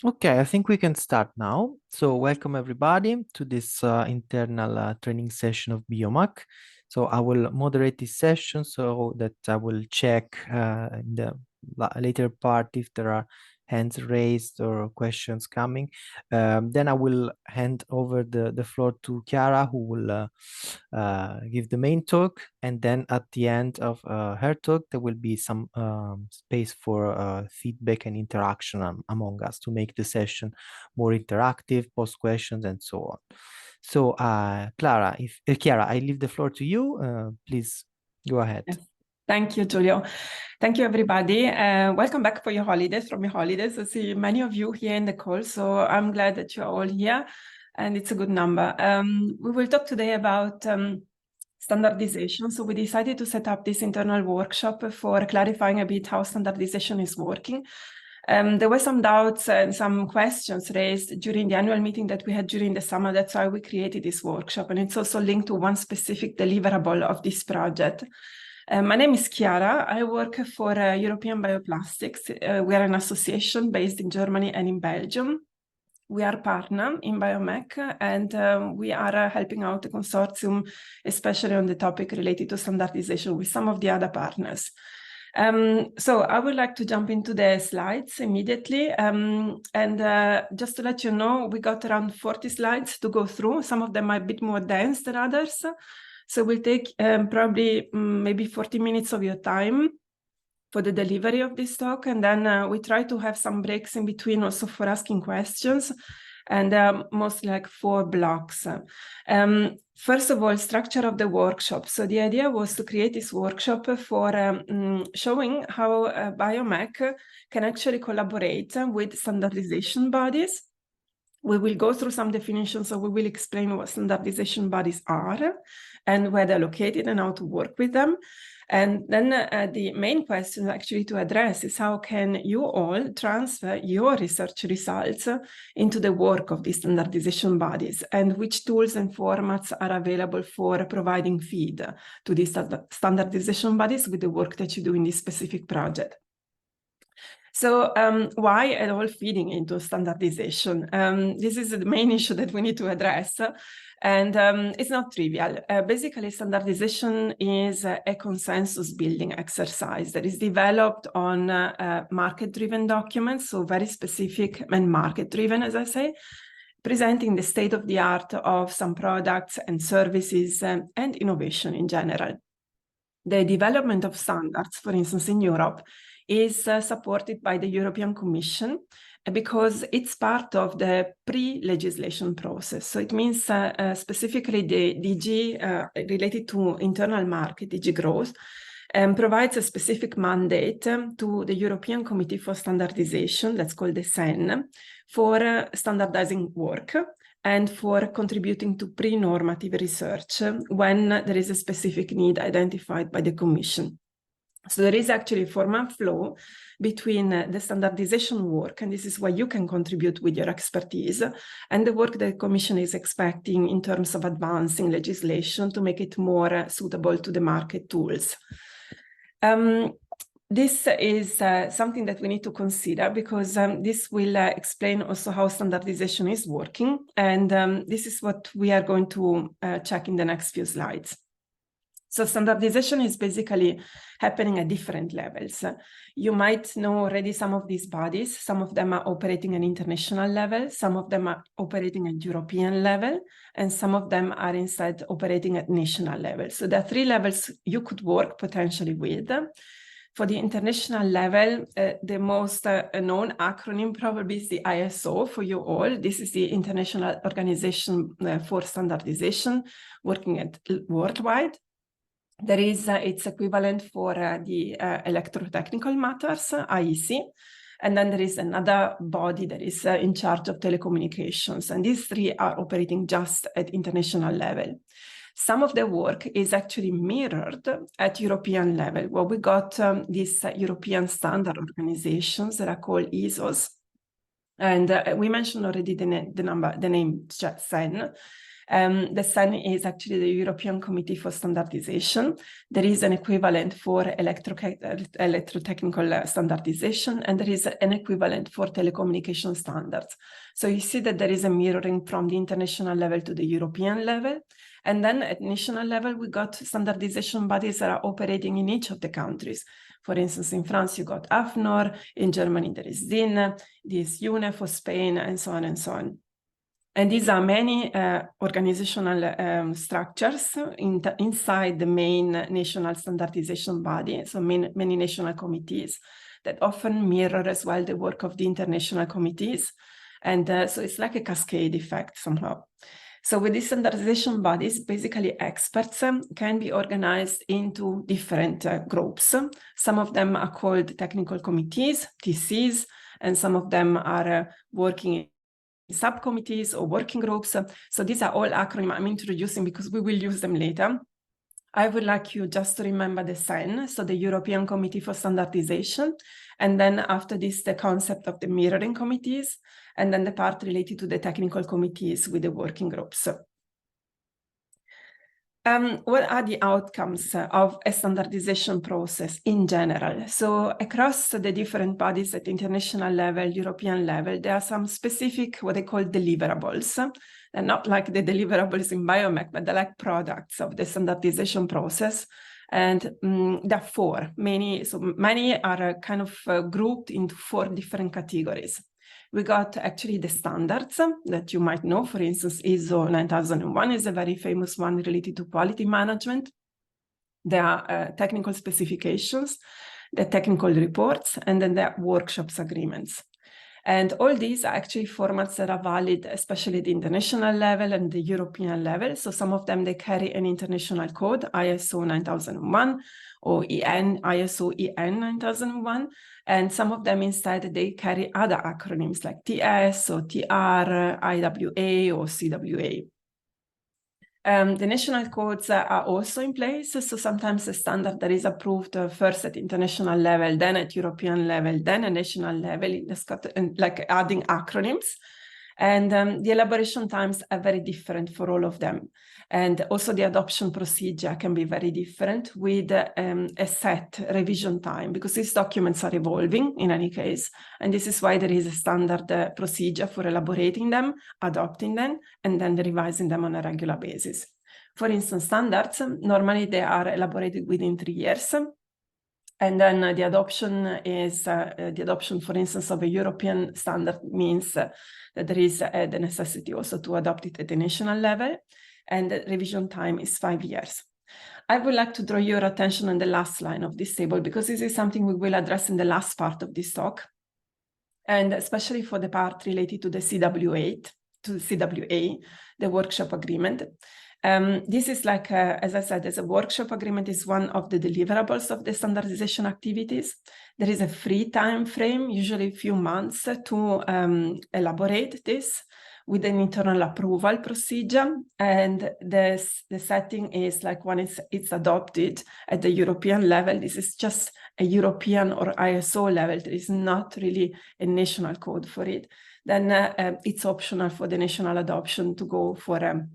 Okay, I think we can start now. So welcome everybody to this internal training session of BIOMAC. So I will moderate this session so that I will check in the later part if there are hands raised or questions coming. Then I will hand over the floor to Chiara, who will give the main talk. And then at the end of her talk, there will be some space for feedback and interaction among us to make the session more interactive, post questions, and so on. So, Chiara, I leave the floor to you. Please go ahead. Yes. Thank you, Giulio. Thank you, everybody. Welcome back for your holidays, from your holidays. I see many of you here in the call, so I'm glad that you're all here, and it's a good number. We will talk today about standardization. So we decided to set up this internal workshop for clarifying a bit how standardization is working. There were some doubts and some questions raised during the annual meeting that we had during the summer. That's why we created this workshop, and it's also linked to one specific deliverable of this project. My name is Chiara. I work for European Bioplastics. We are an association based in Germany and in Belgium. We are partner in BIOMAC, and we are helping out the consortium, especially on the topic related to standardization with some of the other partners. So I would like to jump into the slides immediately. Just to let you know, we got around 40 slides to go through. Some of them are a bit more dense than others. So we'll take probably maybe 40 minutes of your time for the delivery of this talk. And then we try to have some breaks in between also for asking questions. And mostly like 4 blocks. First of all, structure of the workshop. So the idea was to create this workshop for showing how BIOMAC can actually collaborate with standardization bodies. We will go through some definitions, so we will explain what standardization bodies are and where they're located and how to work with them. And then the main question actually to address is how can you all transfer your research results into the work of these standardization bodies, and which tools and formats are available for providing feed to these standardization bodies with the work that you do in this specific project. So why at all feeding into standardization? This is the main issue that we need to address. And it's not trivial. Basically, standardization is a consensus building exercise that is developed on market-driven documents, so very specific and market-driven, as I say, presenting the state of the art of some products and services and innovation in general. The development of standards, for instance, in Europe, is supported by the European Commission because it's part of the pre-legislation process. So it means specifically the DG related to internal market, DG Growth, provides a specific mandate to the European Committee for Standardization, that's called the SEN, for standardizing work and for contributing to pre-normative research when there is a specific need identified by the Commission. So there is actually a formal flow between the standardization work, and this is where you can contribute with your expertise, and the work the Commission is expecting in terms of advancing legislation to make it more suitable to the market tools. This is something that we need to consider because this will explain also how standardization is working, and this is what we are going to check in the next few slides. So standardization is basically happening at different levels. You might know already some of these bodies. Some of them are operating at international level, some of them are operating at European level, and some of them are instead operating at national level. So there are 3 levels you could work potentially with. For the international level, the most known acronym probably is the ISO for you all. This is the International Organization for Standardization, working at worldwide. There is its equivalent for the electrotechnical matters, IEC, and then there is another body that is in charge of telecommunications, and these 3 are operating just at international level. Some of the work is actually mirrored at European level, where we got these European standard organizations that are called ESOs, and we mentioned already the name SEN. The SEN is actually the European Committee for Standardization. There is an equivalent for electrotechnical standardization, and there is an equivalent for telecommunication standards. So you see that there is a mirroring from the international level to the European level. And then at national level, we got standardization bodies that are operating in each of the countries. For instance, in France, you got AFNOR, in Germany, there is DIN, there is UNE for Spain, and so on and so on. And these are many organizational structures inside the main national standardization body, so many national committees that often mirror as well the work of the international committees. And so it's like a cascade effect somehow. So with these standardization bodies, basically experts can be organized into different groups. Some of them are called technical committees, TCs, and some of them are working in subcommittees or working groups. So these are all acronyms I'm introducing because we will use them later. I would like you just to remember the SEN, so the European Committee for Standardization, and then after this, the concept of the mirroring committees, and then the part related to the technical committees with the working groups. What are the outcomes of a standardization process in general? So across the different bodies at international level, European level, there are some specific, what they call deliverables. They're not like the deliverables in BIOMAC, but they're like products of the standardization process. And there are four. Many are kind of grouped into four different categories. We got actually the standards that you might know. For instance, ISO 9001 is a very famous one related to quality management. There are technical specifications, the technical reports, and then there are workshops agreements. And all these are actually formats that are valid, especially at the international level and the European level. So some of them, they carry an international code, ISO 9001 or ISO EN 9001. And some of them instead, they carry other acronyms like TS or TR, IWA or CWA. The national codes are also in place. So sometimes a standard that is approved first at international level, then at European level, then at national level, it's got like adding acronyms. And the elaboration times are very different for all of them. And also the adoption procedure can be very different with a set revision time, because these documents are evolving in any case. And this is why there is a standard procedure for elaborating them, adopting them, and then revising them on a regular basis. For instance, standards, normally they are elaborated within 3 years. And then the adoption, for instance, of a European standard means that there is the necessity also to adopt it at the national level, and the revision time is 5 years. I would like to draw your attention on the last line of this table, because this is something we will address in the last part of this talk, and especially for the part related to the CWA, the workshop agreement. This is like, as I said, as a workshop agreement is one of the deliverables of the standardization activities. There is a free time frame, usually a few months, to elaborate this with an internal approval procedure. And the setting is like when it's adopted at the European level, this is just a European or ISO level. There is not really a national code for it. Then it's optional for the national adoption to go for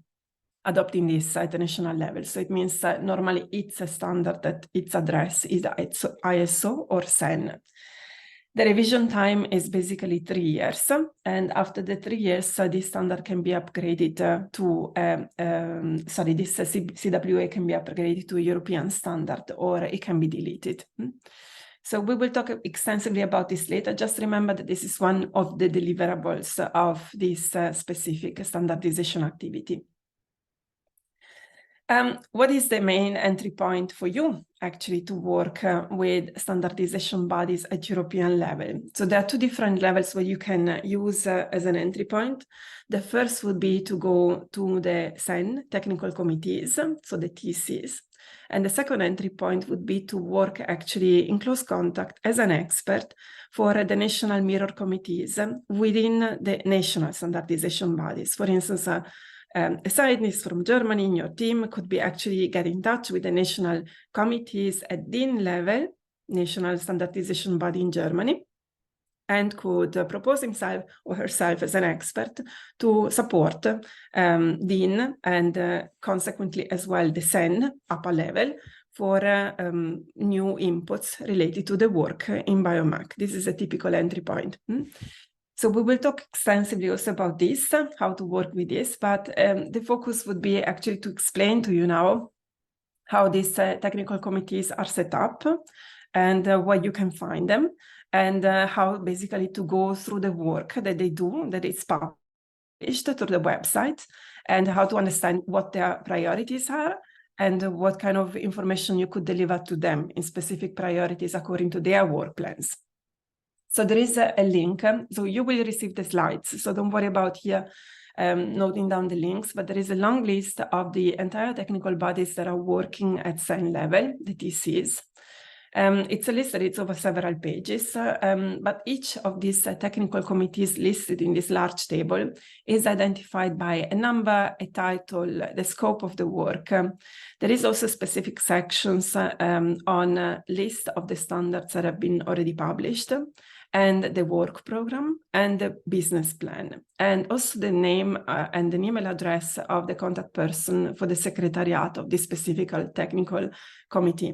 adopting this at the national level. So it means that normally it's a standard that its address is ISO or SEN. The revision time is basically 3 years. And after the 3 years, this standard can be upgraded this CWA can be upgraded to a European standard, or it can be deleted. So we will talk extensively about this later. Just remember that this is one of the deliverables of this specific standardization activity. What is the main entry point for you actually to work with standardization bodies at European level? So there are 2 different levels where you can use as an entry point. The first would be to go to the SEN technical committees, so the TCs. And the second entry point would be to work actually in close contact as an expert for the national mirror committees within the national standardization bodies. For instance, a scientist from Germany in your team could be actually get in touch with the national committees at DIN level, national standardization body in Germany, and could propose himself or herself as an expert to support Dean and consequently as well the SEN upper level for new inputs related to the work in BIOMAC. This is a typical entry point. So we will talk extensively also about this, how to work with this, but the focus would be actually to explain to you now how these technical committees are set up and where you can find them, and how basically to go through the work that they do, that is published through the website, and how to understand what their priorities are and what kind of information you could deliver to them in specific priorities according to their work plans. So there is a link, so you will receive the slides, so don't worry about here noting down the links, but there is a long list of the entire technical bodies that are working at SEN level, the TCs. It's a list that it's over several pages, but each of these technical committees listed in this large table is identified by a number, a title, the scope of the work. There is also specific sections on a list of the standards that have been already published, and the work program and the business plan, and also the name and an email address of the contact person for the secretariat of this specific technical committee.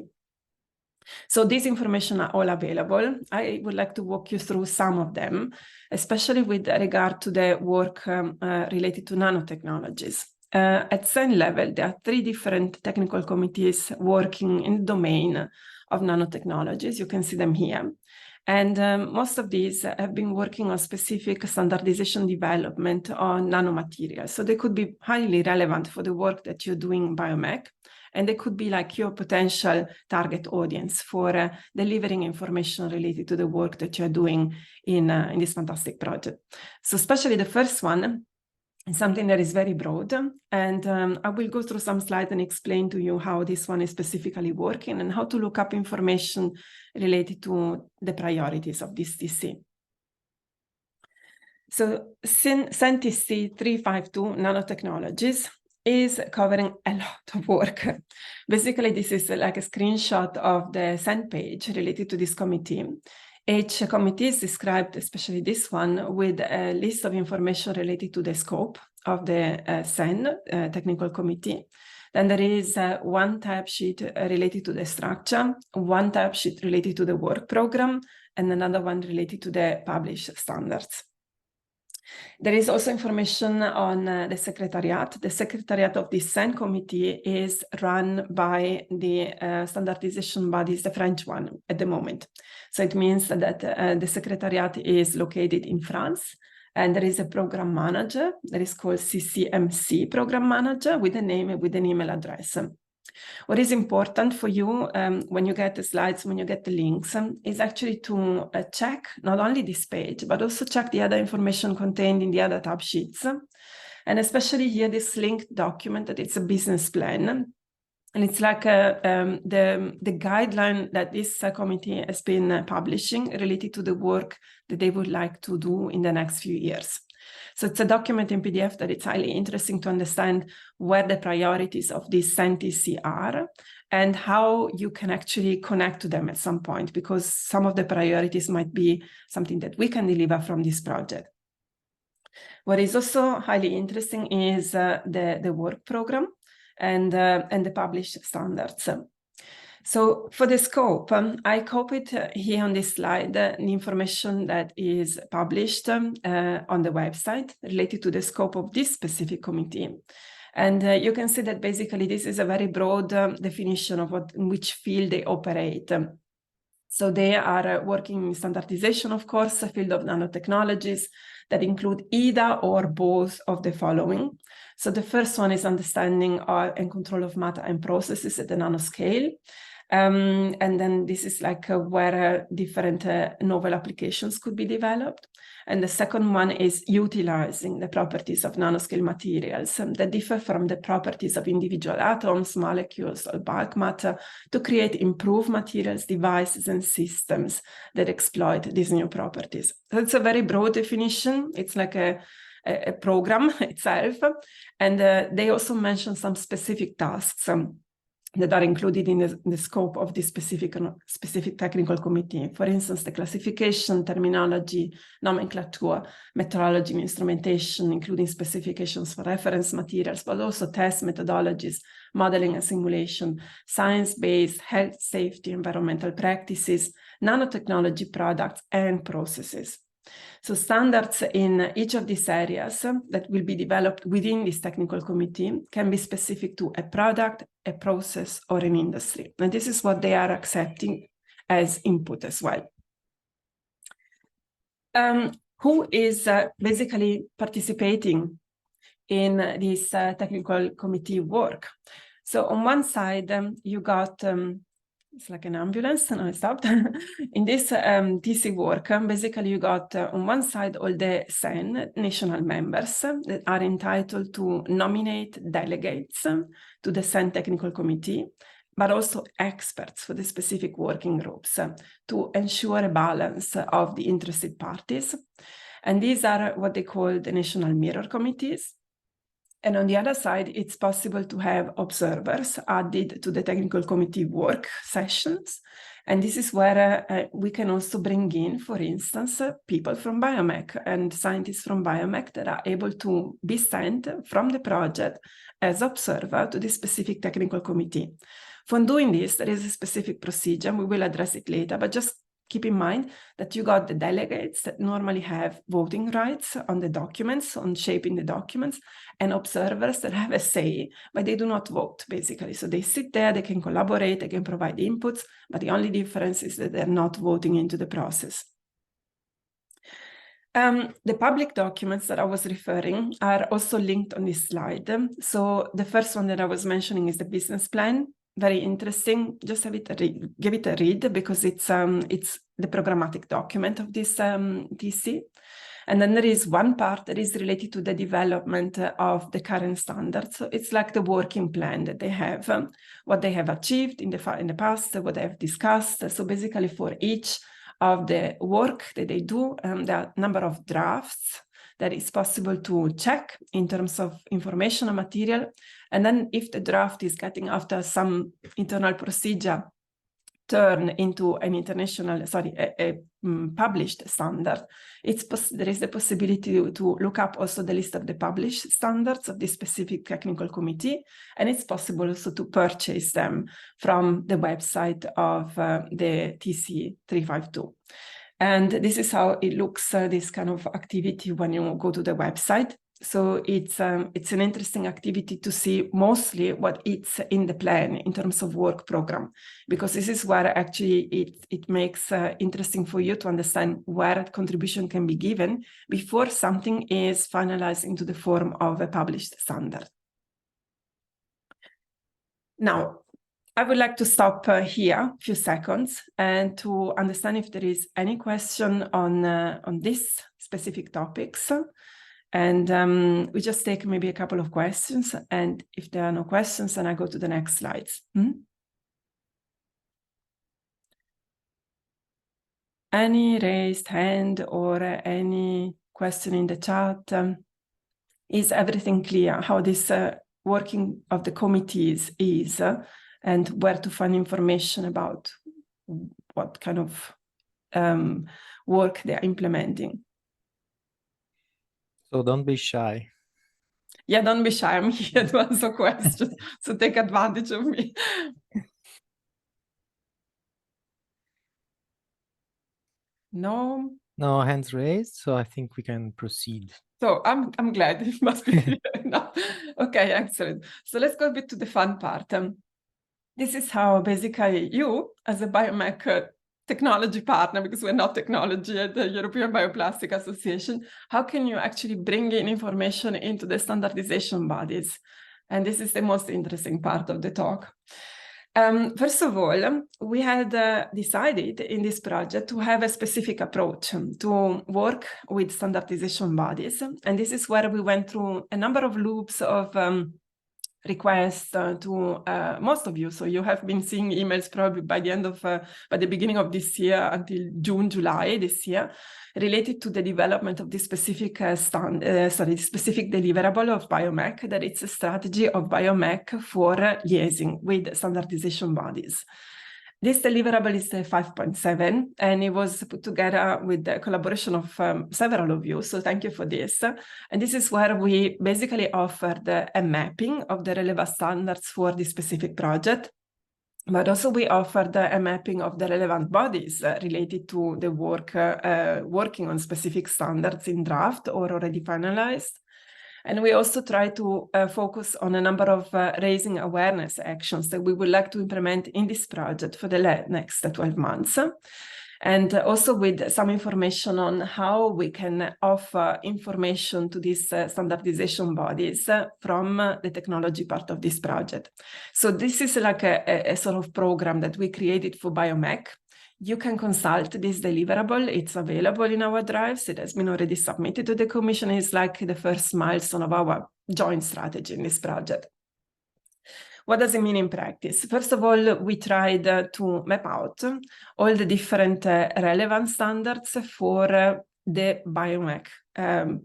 So these information are all available. I would like to walk you through some of them, especially with regard to the work related to nanotechnologies. At SEN level, there are 3 different technical committees working in the domain of nanotechnologies. You can see them here. And most of these have been working on specific standardization development on nanomaterials. So they could be highly relevant for the work that you're doing in BIOMAC, and they could be like your potential target audience for delivering information related to the work that you're doing in this fantastic project. So especially the first one is something that is very broad, and I will go through some slides and explain to you how this one is specifically working and how to look up information related to the priorities of this TC. So SEN-TC 352 nanotechnologies is covering a lot of work. Basically, this is like a screenshot of the SEN page related to this committee. Each committee is described, especially this one, with a list of information related to the scope of the SEN technical committee. Then there is one tab sheet related to the structure, one tab sheet related to the work program, and another one related to the published standards. There is also information on the secretariat. The secretariat of the SEN committee is run by the standardization bodies, the French one at the moment. So it means that the secretariat is located in France, and there is a program manager that is called CCMC program manager with a name and with an email address. What is important for you when you get the slides, when you get the links, is actually to check not only this page, but also check the other information contained in the other tab sheets. And especially here, this linked document, that it's a business plan. And it's like the guideline that this committee has been publishing related to the work that they would like to do in the next few years. So it's a document in PDF that it's highly interesting to understand where the priorities of this SEN-TC are and how you can actually connect to them at some point, because some of the priorities might be something that we can deliver from this project. What is also highly interesting is the work program and the published standards. So for the scope, I copied here on this slide the information that is published on the website related to the scope of this specific committee. And you can see that basically this is a very broad definition of in which field they operate. So they are working in standardization, of course, a field of nanotechnologies that include either or both of the following. So the first one is understanding and control of matter and processes at the nanoscale. And then this is like where different novel applications could be developed. And the second one is utilizing the properties of nanoscale materials that differ from the properties of individual atoms, molecules, or bulk matter to create improved materials, devices, and systems that exploit these new properties. So it's a very broad definition. It's like a program itself. And they also mention some specific tasks that are included in the scope of this specific technical committee. For instance, the classification, terminology, nomenclature, methodology, instrumentation, including specifications for reference materials, but also test methodologies, modeling and simulation, science-based health, safety, environmental practices, nanotechnology products, and processes. So standards in each of these areas that will be developed within this technical committee can be specific to a product, a process, or an industry. And this is what they are accepting as input as well. Who is basically participating in this technical committee work? So on one side, you got it's like an ambulance, and I stopped. In this TC work, basically you got on one side all the SEN national members that are entitled to nominate delegates to the SEN technical committee, but also experts for the specific working groups to ensure a balance of the interested parties. And these are what they call the national mirror committees. And on the other side, it's possible to have observers added to the technical committee work sessions. And this is where we can also bring in, for instance, people from BIOMAC and scientists from BIOMAC that are able to be sent from the project as observer to the specific technical committee. For doing this, there is a specific procedure. We will address it later, but just keep in mind that you got the delegates that normally have voting rights on the documents, on shaping the documents, and observers that have a say, but they do not vote, basically. So they sit there, they can collaborate, they can provide inputs, but the only difference is that they're not voting into the process. The public documents that I was referring are also linked on this slide. So the first one that I was mentioning is the business plan. Very interesting. Just give it a read because it's the programmatic document of this TC. And then there is one part that is related to the development of the current standards. So it's like the working plan that they have, what they have achieved in the past, what they have discussed. So basically for each of the work that they do, there are a number of drafts that is possible to check in terms of information and material. And then if the draft is getting after some internal procedure turn into an international, published standard, there is the possibility to look up also the list of the published standards of this specific technical committee. And it's possible also to purchase them from the website of the TC 352. And this is how it looks, this kind of activity when you go to the website. So it's an interesting activity to see mostly what it's in the plan in terms of work program, because this is where actually it makes interesting for you to understand where contribution can be given before something is finalized into the form of a published standard. Now, I would like to stop here a few seconds and to understand if there is any question on this specific topics. And we just take maybe a couple of questions. And if there are no questions, then I go to the next slides. Any raised hand or any question in the chat? Is everything clear how this working of the committees is? And where to find information about what kind of work they're implementing. So don't be shy. Yeah, don't be shy. I'm here to answer questions, so take advantage of me. No hands raised, so I think we can proceed. So I'm glad it must be clear enough. Okay, excellent. So let's go a bit to the fun part. This is how basically you, as a BIOMAC technology partner, because we're not technology at the European Bioplastic Association, how can you actually bring in information into the standardization bodies? And this is the most interesting part of the talk. First of all, we had decided in this project to have a specific approach to work with standardization bodies. And this is where we went through a number of loops of requests to most of you. So you have been seeing emails probably by the beginning of this year until June, July this year, related to the development of this specific specific deliverable of BIOMAC, that it's a strategy of BIOMAC for liaising with standardization bodies. This deliverable is 5.7, and it was put together with the collaboration of several of you, so thank you for this. And this is where we basically offered a mapping of the relevant standards for this specific project, but also we offered a mapping of the relevant bodies related to the work working on specific standards in draft or already finalized. And we also try to focus on a number of raising awareness actions that we would like to implement in this project for the next 12 months. And also with some information on how we can offer information to these standardization bodies from the technology part of this project. So this is like a sort of program that we created for BIOMAC. You can consult this deliverable. It's available in our drives. It has been already submitted to the Commission. It's like the first milestone of our joint strategy in this project. What does it mean in practice? First of all, we tried to map out all the different relevant standards for the BIOMAC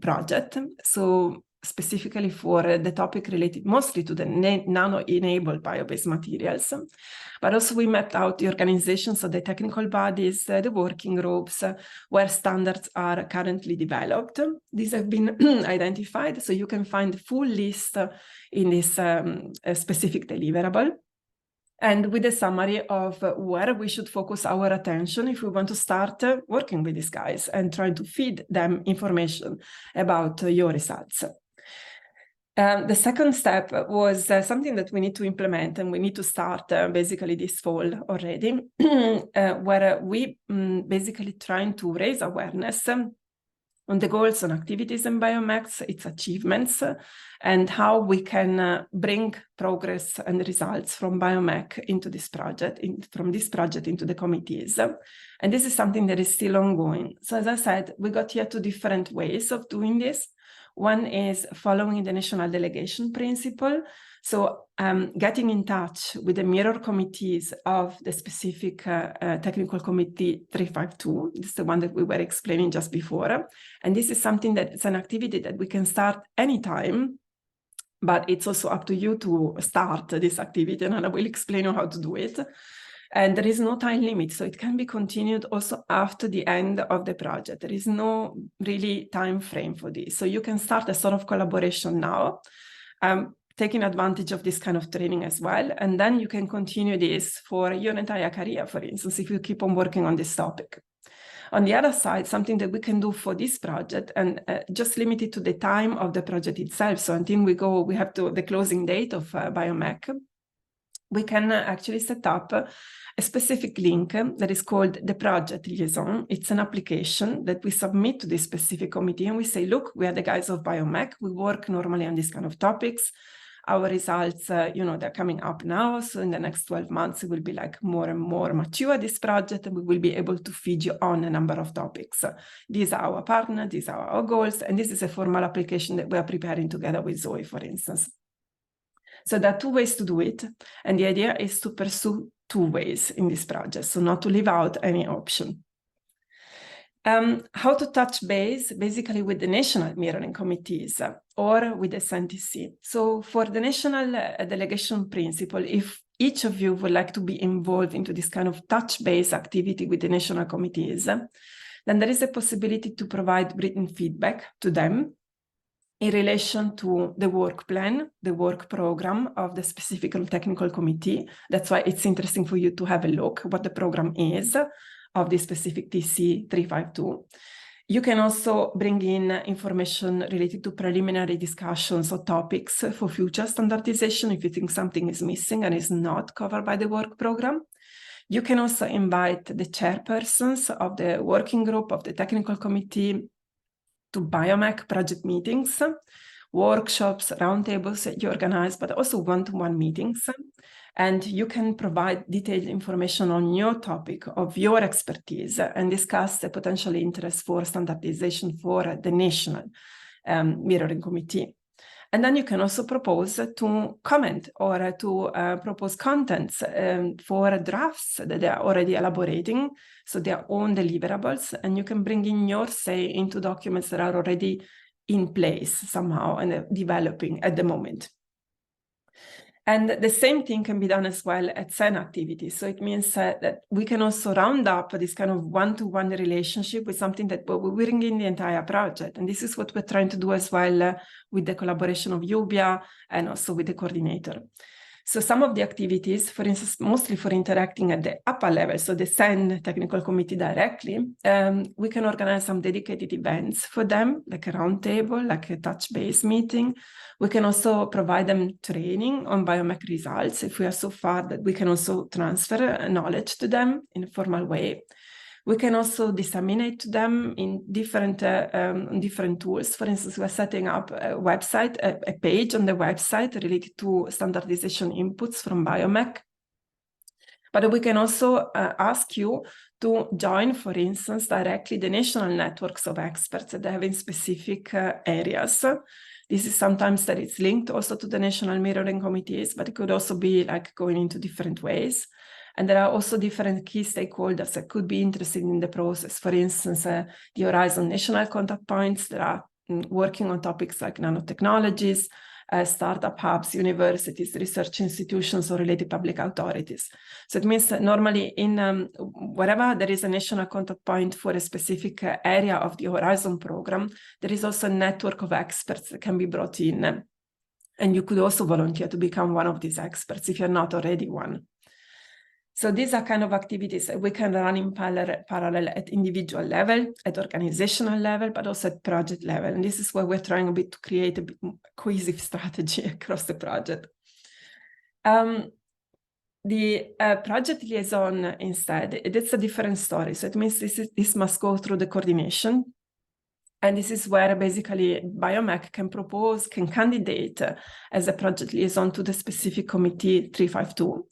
project. So specifically for the topic related mostly to the nano-enabled bio-based materials. But also we mapped out the organizations of the technical bodies, the working groups, where standards are currently developed. These have been identified, so you can find the full list in this specific deliverable. And with a summary of where we should focus our attention if we want to start working with these guys and trying to feed them information about your results. The second step was something that we need to implement, and we need to start basically this fall already, where we basically trying to raise awareness on the goals and activities in BIOMAC, its achievements, and how we can bring progress and results from BIOMAC into this project, from this project into the committees. And this is something that is still ongoing. So as I said, we got here 2 different ways of doing this. One is following the national delegation principle. So getting in touch with the mirror committees of the specific technical committee 352. This is the one that we were explaining just before. And this is something that it's an activity that we can start anytime, but it's also up to you to start this activity, and I will explain you how to do it. And there is no time limit, so it can be continued also after the end of the project. There is no really time frame for this. So you can start a sort of collaboration now, taking advantage of this kind of training as well. And then you can continue this for your entire career, for instance, if you keep on working on this topic. On the other side, something that we can do for this project, and just limited to the time of the project itself. So until we have the closing date of BIOMAC, we can actually set up a specific link that is called the project liaison. It's an application that we submit to this specific committee, and we say, look, we are the guys of BIOMAC. We work normally on these kind of topics. Our results, they're coming up now. So in the next 12 months, it will be like more and more mature, this project, and we will be able to feed you on a number of topics. These are our partners, these are our goals, and this is a formal application that we are preparing together with Zoe, for instance. So there are 2 ways to do it, and the idea is to pursue 2 ways in this project, so not to leave out any option. How to touch base basically with the national mirroring committees or with the SNTC. So for the national delegation principle, if each of you would like to be involved into this kind of touch base activity with the national committees, then there is a possibility to provide written feedback to them in relation to the work plan, the work program of the specific technical committee. That's why it's interesting for you to have a look what the program is of this specific TC 352. You can also bring in information related to preliminary discussions or topics for future standardization if you think something is missing and is not covered by the work program. You can also invite the chairpersons of the working group of the technical committee to BIOMAC project meetings, workshops, roundtables that you organize, but also one-to-one meetings. And you can provide detailed information on your topic of your expertise and discuss the potential interest for standardization for the national mirroring committee. And then you can also propose to comment or to propose contents for drafts that they are already elaborating, so their own deliverables, and you can bring in your say into documents that are already in place somehow and developing at the moment. And the same thing can be done as well at SEN activities. So it means that we can also round up this kind of one-to-one relationship with something that we bring in the entire project. And this is what we're trying to do as well with the collaboration of EUBP and also with the coordinator. So some of the activities, for instance, mostly for interacting at the upper level, so the SEN technical committee directly, we can organize some dedicated events for them, like a roundtable, like a touch-base meeting. We can also provide them training on BIOMAC results if we are so far that we can also transfer knowledge to them in a formal way. We can also disseminate to them in different tools. For instance, we're setting up a website, a page on the website related to standardization inputs from BIOMAC. But we can also ask you to join, for instance, directly the national networks of experts that have in specific areas. This is sometimes that it's linked also to the national mirroring committees, but it could also be like going into different ways. And there are also different key stakeholders that could be interested in the process. For instance, the Horizon national contact points that are working on topics like nanotechnologies, startup hubs, universities, research institutions, or related public authorities. So it means that normally in wherever there is a national contact point for a specific area of the Horizon program, there is also a network of experts that can be brought in. And you could also volunteer to become one of these experts if you're not already one. So these are kind of activities that we can run in parallel at individual level, at organizational level, but also at project level. And this is where we're trying a bit to create a bit cohesive strategy across the project. The project liaison instead, it's a different story. So it means this must go through the coordination. And this is where basically BIOMAC can candidate as a project liaison to the specific committee 352.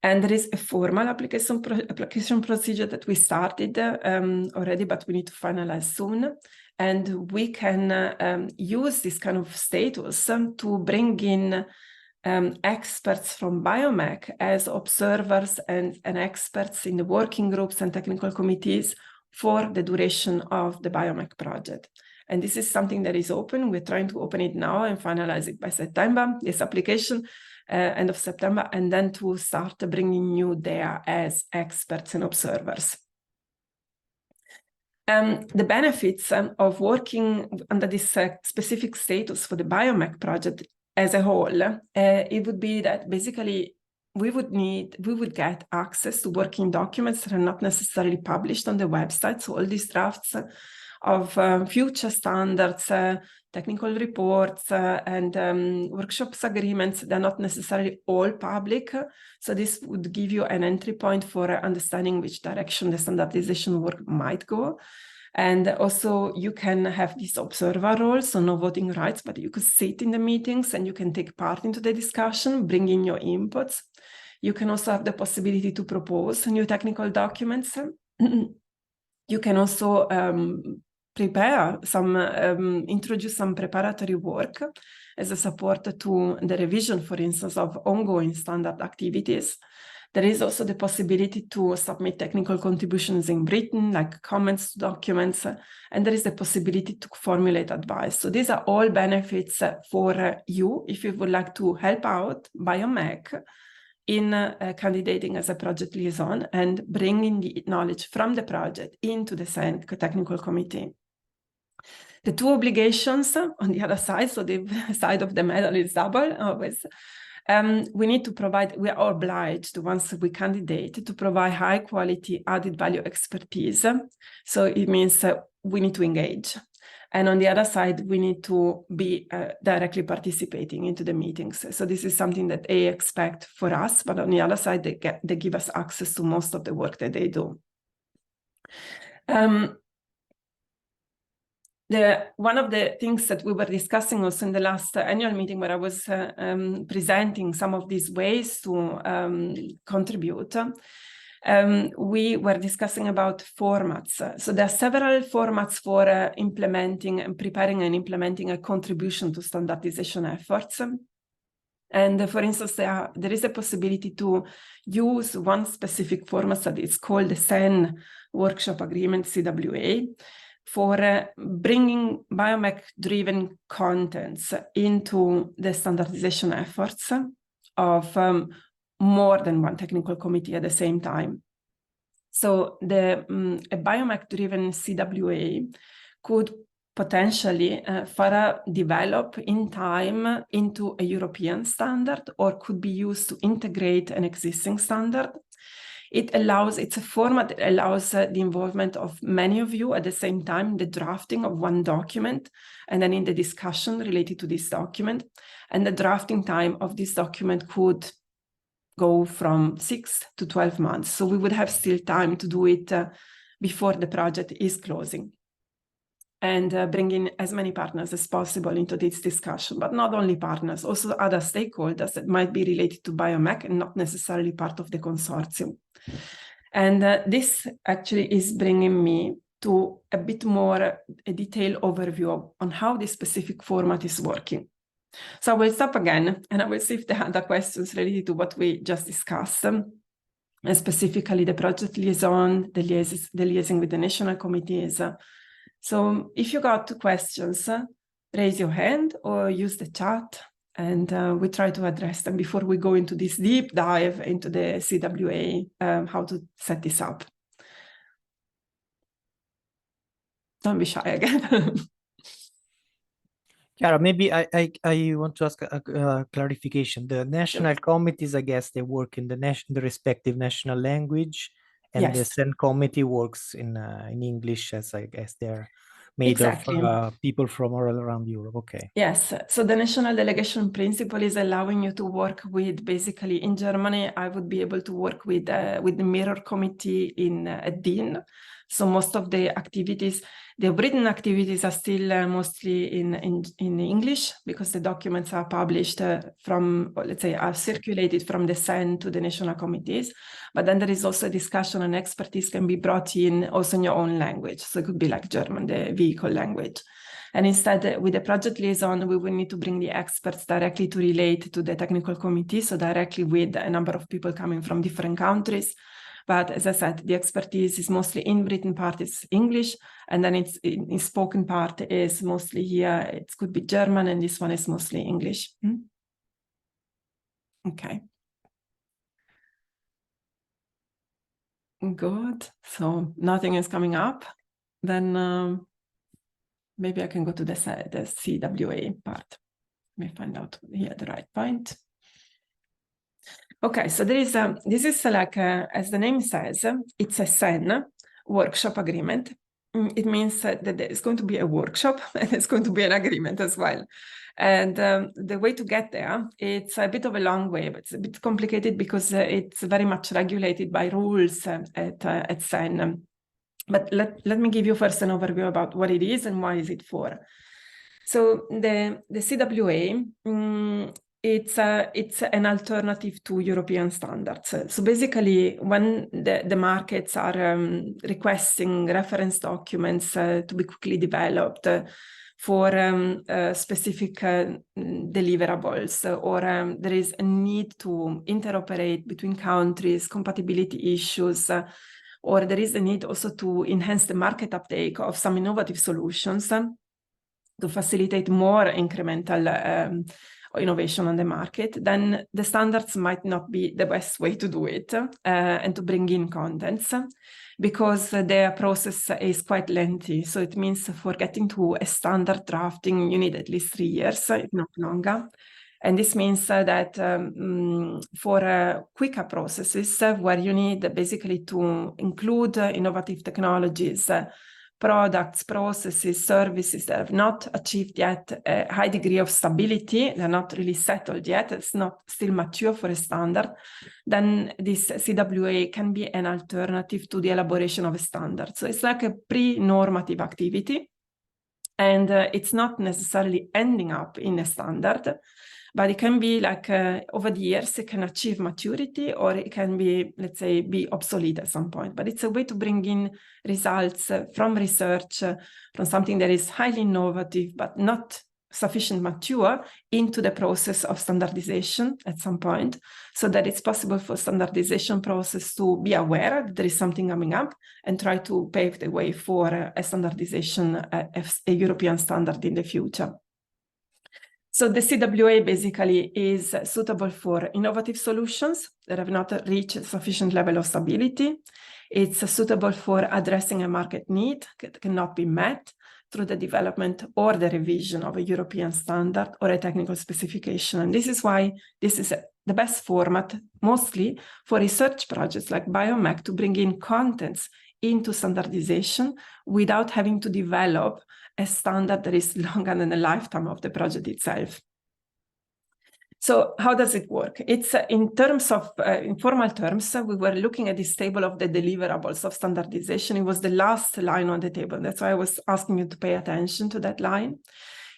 And there is a formal application procedure that we started already, but we need to finalize soon. And we can use this kind of status to bring in experts from BIOMAC as observers and experts in the working groups and technical committees for the duration of the BIOMAC project. And this is something that is open. We're trying to open it now and finalize it by September, this application. End of September, and then to start bringing you there as experts and observers. The benefits of working under this specific status for the BIOMAC project as a whole, it would be that basically we would get access to working documents that are not necessarily published on the website. So all these drafts of future standards, technical reports, and workshops agreements, they're not necessarily all public. So this would give you an entry point for understanding which direction the standardization work might go. And also you can have this observer role, so no voting rights, but you could sit in the meetings and you can take part into the discussion, bring in your inputs. You can also have the possibility to propose new technical documents. You can also prepare some, introduce some preparatory work as a support to the revision, for instance, of ongoing standard activities. There is also the possibility to submit technical contributions in written, like comments to documents, and there is the possibility to formulate advice. So these are all benefits for you if you would like to help out BIOMAC in candidating as a project liaison and bringing the knowledge from the project into the technical committee. The two obligations on the other side, so the side of the medal is double always. We need to provide, we are obliged once we candidate to provide high quality added value expertise. So it means we need to engage. And on the other side, we need to be directly participating into the meetings. So this is something that they expect for us, but on the other side, they give us access to most of the work that they do. One of the things that we were discussing also in the last annual meeting where I was presenting some of these ways to contribute, we were discussing about formats. So there are several formats for implementing and preparing and implementing a contribution to standardization efforts. And for instance, there is a possibility to use one specific format that is called the SEN Workshop Agreement, CWA, for bringing BIOMAC-driven contents into the standardization efforts of more than one technical committee at the same time. So a BIOMAC-driven CWA could potentially further develop in time into a European standard, or could be used to integrate an existing standard. It's a format that allows the involvement of many of you at the same time in the drafting of one document, and then in the discussion related to this document. And the drafting time of this document could go from 6 to 12 months. So we would have still time to do it before the project is closing. And bring in as many partners as possible into this discussion, but not only partners, also other stakeholders that might be related to BIOMAC and not necessarily part of the consortium. And this actually is bringing me to a bit more a detailed overview on how this specific format is working. So I will stop again, and I will see if there are other questions related to what we just discussed, and specifically the project liaison, the liaising with the national committees. So if you got questions, raise your hand or use the chat, and we try to address them before we go into this deep dive into the CWA, how to set this up. Don't be shy again. Chiara, maybe I want to ask a clarification. The national committees, I guess, they work in the respective national language, and the SEN committee works in English, as I guess they're made of people from all around Europe. Okay. Yes. So the national delegation principle is allowing you to work with, basically in Germany, I would be able to work with the mirror committee in DIN. So most of the activities, the written activities are still mostly in English, because the documents are published from, let's say, are circulated from the SEN to the national committees. But then there is also a discussion, and expertise can be brought in also in your own language. So it could be like German, the vehicle language. And instead, with the project liaison, we will need to bring the experts directly to relate to the technical committee, so directly with a number of people coming from different countries. But as I said, the expertise is mostly in written part is English, and then it's in spoken part is mostly here. It could be German, and this one is mostly English. Okay. Good. So nothing is coming up. Then maybe I can go to the CWA part. Let me find out here the right point. Okay, so there is this is like, as the name says, it's a SEN workshop agreement. It means that there's going to be a workshop and there's going to be an agreement as well. And the way to get there, it's a bit of a long way, but it's a bit complicated because it's very much regulated by rules at SEN. But let me give you first an overview about what it is and why is it for. So the CWA, it's an alternative to European standards. So basically, when the markets are requesting reference documents to be quickly developed for specific deliverables, or there is a need to interoperate between countries, compatibility issues, or there is a need also to enhance the market uptake of some innovative solutions to facilitate more incremental innovation on the market, then the standards might not be the best way to do it and to bring in contents, because their process is quite lengthy. So it means for getting to a standard drafting, you need at least 3 years, if not longer. And this means that for quicker processes, where you need basically to include innovative technologies, products, processes, services that have not achieved yet a high degree of stability, they're not really settled yet, it's not still mature for a standard, then this CWA can be an alternative to the elaboration of a standard. So it's like a pre-normative activity And it's not necessarily ending up in a standard, but it can be like over the years, it can achieve maturity, or it can be, let's say, be obsolete at some point. But it's a way to bring in results from research, from something that is highly innovative, but not sufficient mature, into the process of standardization at some point, so that it's possible for standardization process to be aware that there is something coming up and try to pave the way for a standardization, a European standard in the future. So the CWA basically is suitable for innovative solutions that have not reached a sufficient level of stability. It's suitable for addressing a market need that cannot be met through the development or the revision of a European standard or a technical specification. And this is why this is the best format, mostly for research projects like BIOMAC, to bring in contents into standardization without having to develop a standard that is longer than the lifetime of the project itself. So how does it work? It's in terms of, in formal terms, we were looking at this table of the deliverables of standardization. It was the last line on the table. That's why I was asking you to pay attention to that line.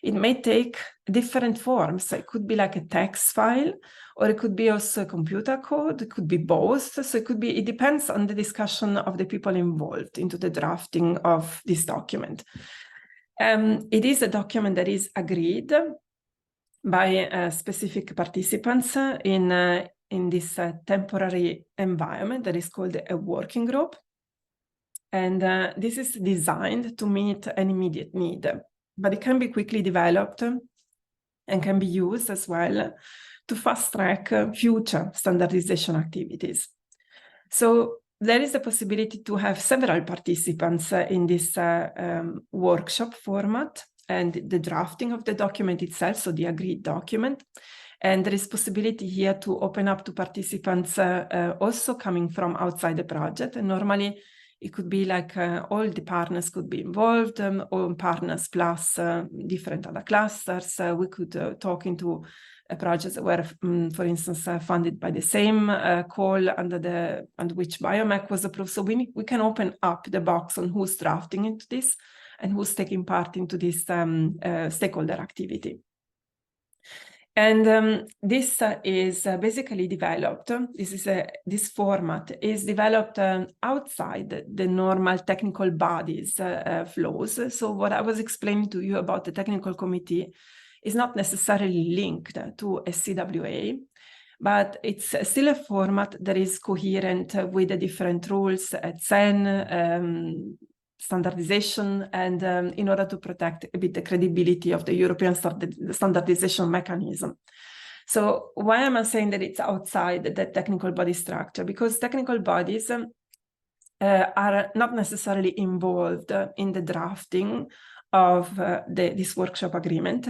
It may take different forms. It could be like a text file, or it could be also computer code. It could be both. So it depends on the discussion of the people involved into the drafting of this document. It is a document that is agreed by specific participants in this temporary environment that is called a working group. And this is designed to meet an immediate need, but it can be quickly developed and can be used as well to fast-track future standardization activities. So there is a possibility to have several participants in this workshop format, and the drafting of the document itself, so the agreed document. And there is possibility here to open up to participants also coming from outside the project. And normally it could be like all the partners could be involved, all partners plus different other clusters. We could talk into projects that were, for instance, funded by the same call under which BIOMAC was approved. So we can open up the box on who's drafting into this and who's taking part into this stakeholder activity. And this is basically developed, this format is developed outside the normal technical bodies flows. So what I was explaining to you about the technical committee is not necessarily linked to a CWA, but it's still a format that is coherent with the different rules at CEN, standardization, and in order to protect a bit the credibility of the European standardization mechanism. So why am I saying that it's outside the technical body structure? Because technical bodies are not necessarily involved in the drafting of this workshop agreement,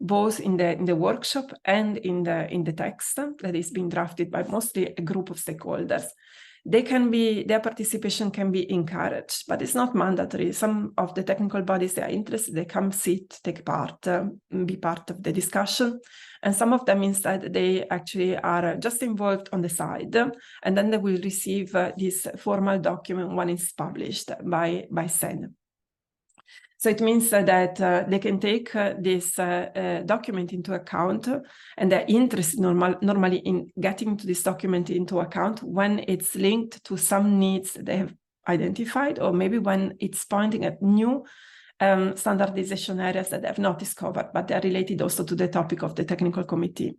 both in the workshop and in the text that is being drafted by mostly a group of stakeholders. Their participation can be encouraged, but it's not mandatory. Some of the technical bodies, they are interested, they come sit, take part, be part of the discussion. And some of them instead, they actually are just involved on the side, and then they will receive this formal document when it's published by CEN. So it means that they can take this document into account, and they're interested normally in getting to this document into account when it's linked to some needs they have identified, or maybe when it's pointing at new standardization areas that they have not discovered, but they're related also to the topic of the technical committee.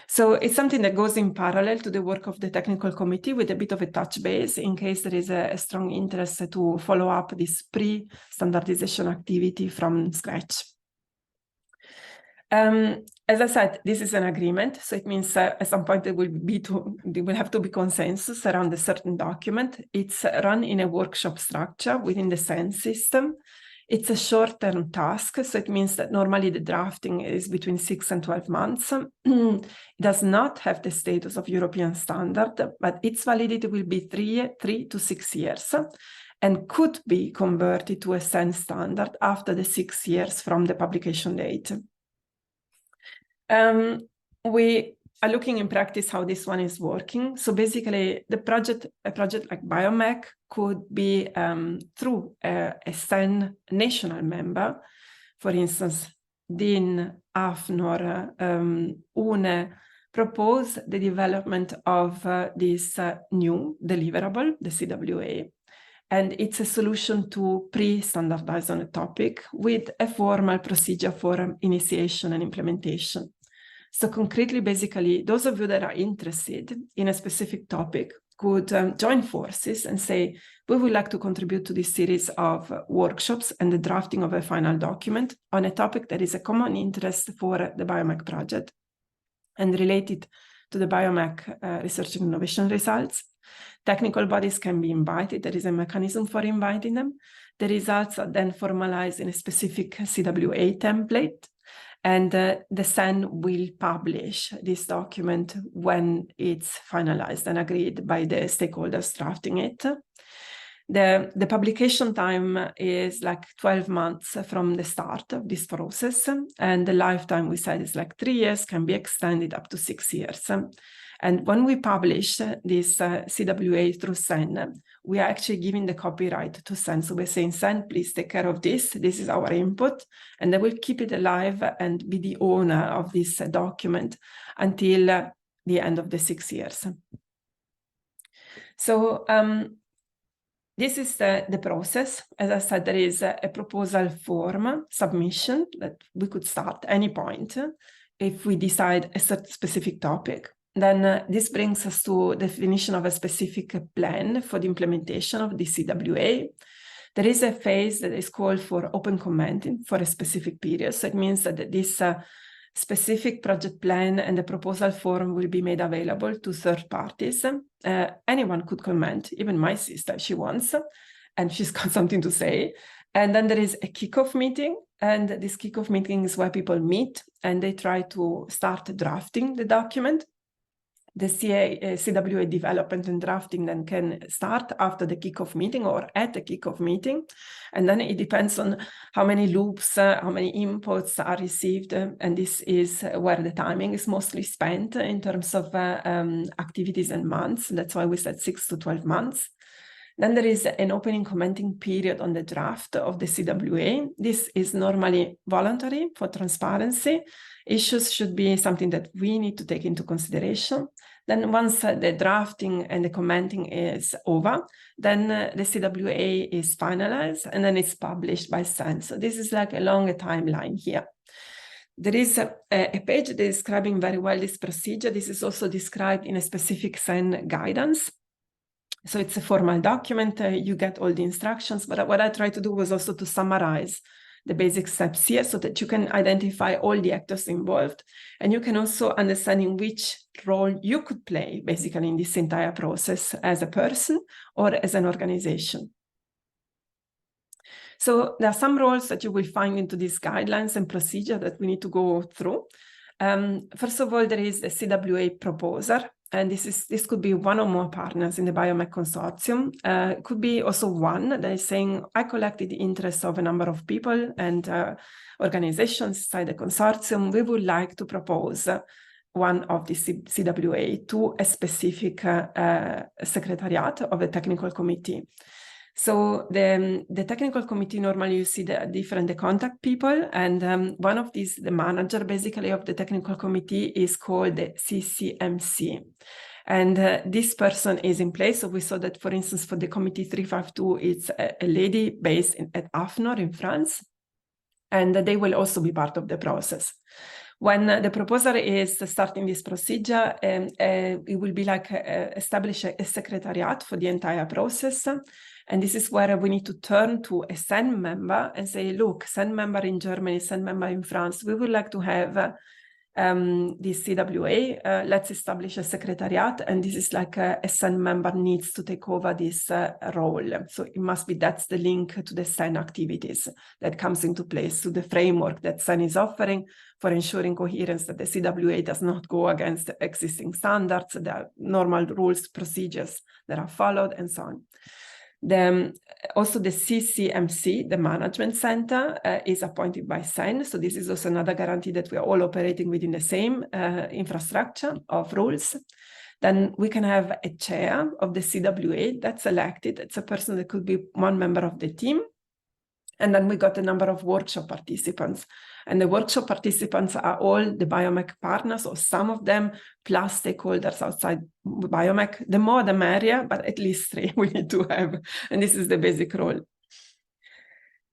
So it's something that goes in parallel to the work of the technical committee with a bit of a touch base in case there is a strong interest to follow up this pre-standardization activity from scratch. As I said, this is an agreement, so it means at some point there will have to be consensus around a certain document. It's run in a workshop structure within the CEN system. It's a short-term task, so it means that normally the drafting is between 6 and 12 months. It does not have the status of European standard, but its validity will be 3 to 6 years and could be converted to a CEN standard after the 6 years from the publication date. We are looking in practice how this one is working. So basically, a project like BIOMAC could be through a CEN national member for instance, DIN, AFNOR, UNE, propose the development of this new deliverable, the CWA, and it's a solution to pre-standardize on a topic with a formal procedure for initiation and implementation. So concretely, basically, those of you that are interested in a specific topic could join forces and say, we would like to contribute to this series of workshops and the drafting of a final document on a topic that is a common interest for the BIOMAC project and related to the BIOMAC research and innovation results. Technical bodies can be invited. There is a mechanism for inviting them. The results are then formalized in a specific CWA template, and the SEN will publish this document when it's finalized and agreed by the stakeholders drafting it. The publication time is like 12 months from the start of this process, and the lifetime we said is like 3 years, can be extended up to 6 years. And when we publish this CWA through SEN, we are actually giving the copyright to SEN. So we're saying, SEN, please take care of this. This is our input. And they will keep it alive and be the owner of this document until the end of the 6 years. So this is the process. As I said, there is a proposal form submission that we could start at any point if we decide a specific topic. Then this brings us to definition of a specific plan for the implementation of the CWA. There is a phase that is called for open commenting for a specific period. So it means that this specific project plan and the proposal form will be made available to third parties. Anyone could comment, even my sister, if she wants, and she's got something to say. And then there is a kickoff meeting, and this kickoff meeting is where people meet and they try to start drafting the document. The CWA development and drafting then can start after the kickoff meeting or at the kickoff meeting. And then it depends on how many loops, how many inputs are received. And this is where the timing is mostly spent in terms of activities and months. That's why we said 6 to 12 months. Then there is an opening commenting period on the draft of the CWA. This is normally voluntary for transparency. Issues should be something that we need to take into consideration. Then once the drafting and the commenting is over, then the CWA is finalized and then it's published by SEN. So this is like a longer timeline here. There is a page describing very well this procedure. This is also described in a specific SEN guidance. So it's a formal document, you get all the instructions, but what I tried to do was also to summarize the basic steps here so that you can identify all the actors involved, and you can also understand in which role you could play basically in this entire process as a person or as an organization. So there are some roles that you will find into these guidelines and procedure that we need to go through. First of all, there is the CWA proposer. And this could be one or more partners in the BIOMAC consortium. It could be also one that is saying, I collected the interest of a number of people and organizations inside the consortium. We would like to propose one of the CWA to a specific secretariat of a technical committee. So the technical committee, normally you see the different contact people, and one of these, the manager basically of the technical committee, is called the CCMC. And this person is in place. So we saw that, for instance, for the committee 352, it's a lady based at AFNOR in France, and they will also be part of the process. When the proposer is starting this procedure, it will be like establish a secretariat for the entire process. And this is where we need to turn to a SEN member and say, look, SEN member in Germany, SEN member in France, we would like to have this CWA. Let's establish a secretariat. And this is like a SEN member needs to take over this role. So it must be, that's the link to the SEN activities that comes into place, to the framework that SEN is offering for ensuring coherence, that the CWA does not go against the existing standards, there are normal rules, procedures that are followed, and so on. Also the CCMC, the management center, is appointed by SEN. So this is also another guarantee that we are all operating within the same infrastructure of rules. Then we can have a chair of the CWA that's elected. It's a person that could be one member of the team. And then we got a number of workshop participants. And the workshop participants are all the BIOMAC partners, or some of them, plus stakeholders outside BIOMAC. The more the merrier, but at least 3 we need to have. And this is the basic role.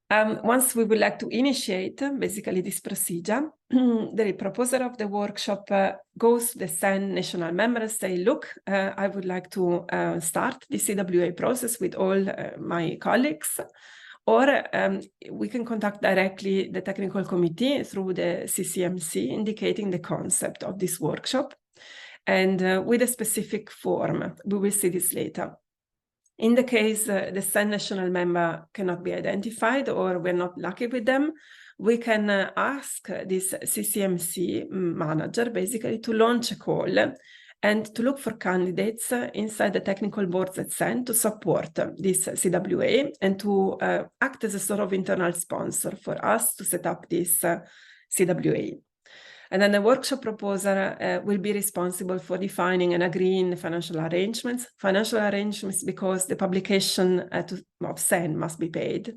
Once we would like to initiate basically this procedure, the proposer of the workshop goes to the SEN national member and say, look, I would like to start the CWA process with all my colleagues, or we can contact directly the technical committee through the CCMC, indicating the concept of this workshop, and with a specific form. We will see this later. In the case the SEN national member cannot be identified, or we're not lucky with them, we can ask this CCMC manager basically to launch a call and to look for candidates inside the technical boards at SEN to support this CWA and to act as a sort of internal sponsor for us to set up this CWA. And then the workshop proposer will be responsible for defining and agreeing financial arrangements. Financial arrangements because the publication of SEN must be paid.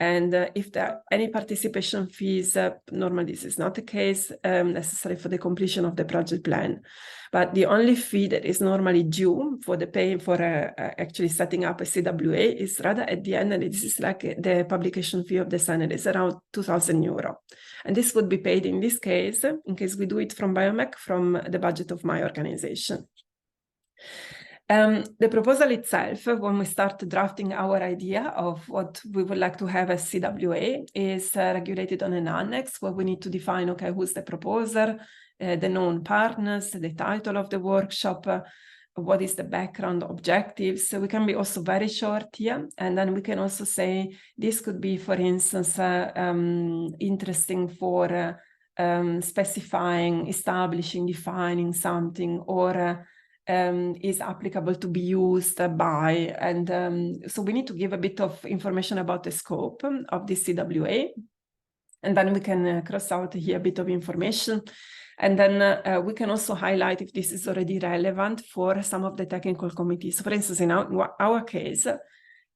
And if there are any participation fees, normally this is not the case, necessary for the completion of the project plan. But the only fee that is normally due for the pay for actually setting up a CWA is rather at the end, and this is like the publication fee of the SEN, it is around €2,000. And this would be paid in this case, in case we do it from BIOMAC, from the budget of my organization. The proposal itself, when we start drafting our idea of what we would like to have as CWA, is regulated on an annex where we need to define, okay, who's the proposer, the known partners, the title of the workshop, what is the background objectives. So we can be also very short here. And then we can also say, this could be, for instance, interesting for specifying, establishing, defining something, or is applicable to be used by, and so we need to give a bit of information about the scope of this CWA, and then we can cross out here a bit of information, and then we can also highlight if this is already relevant for some of the technical committees. So for instance, in our case,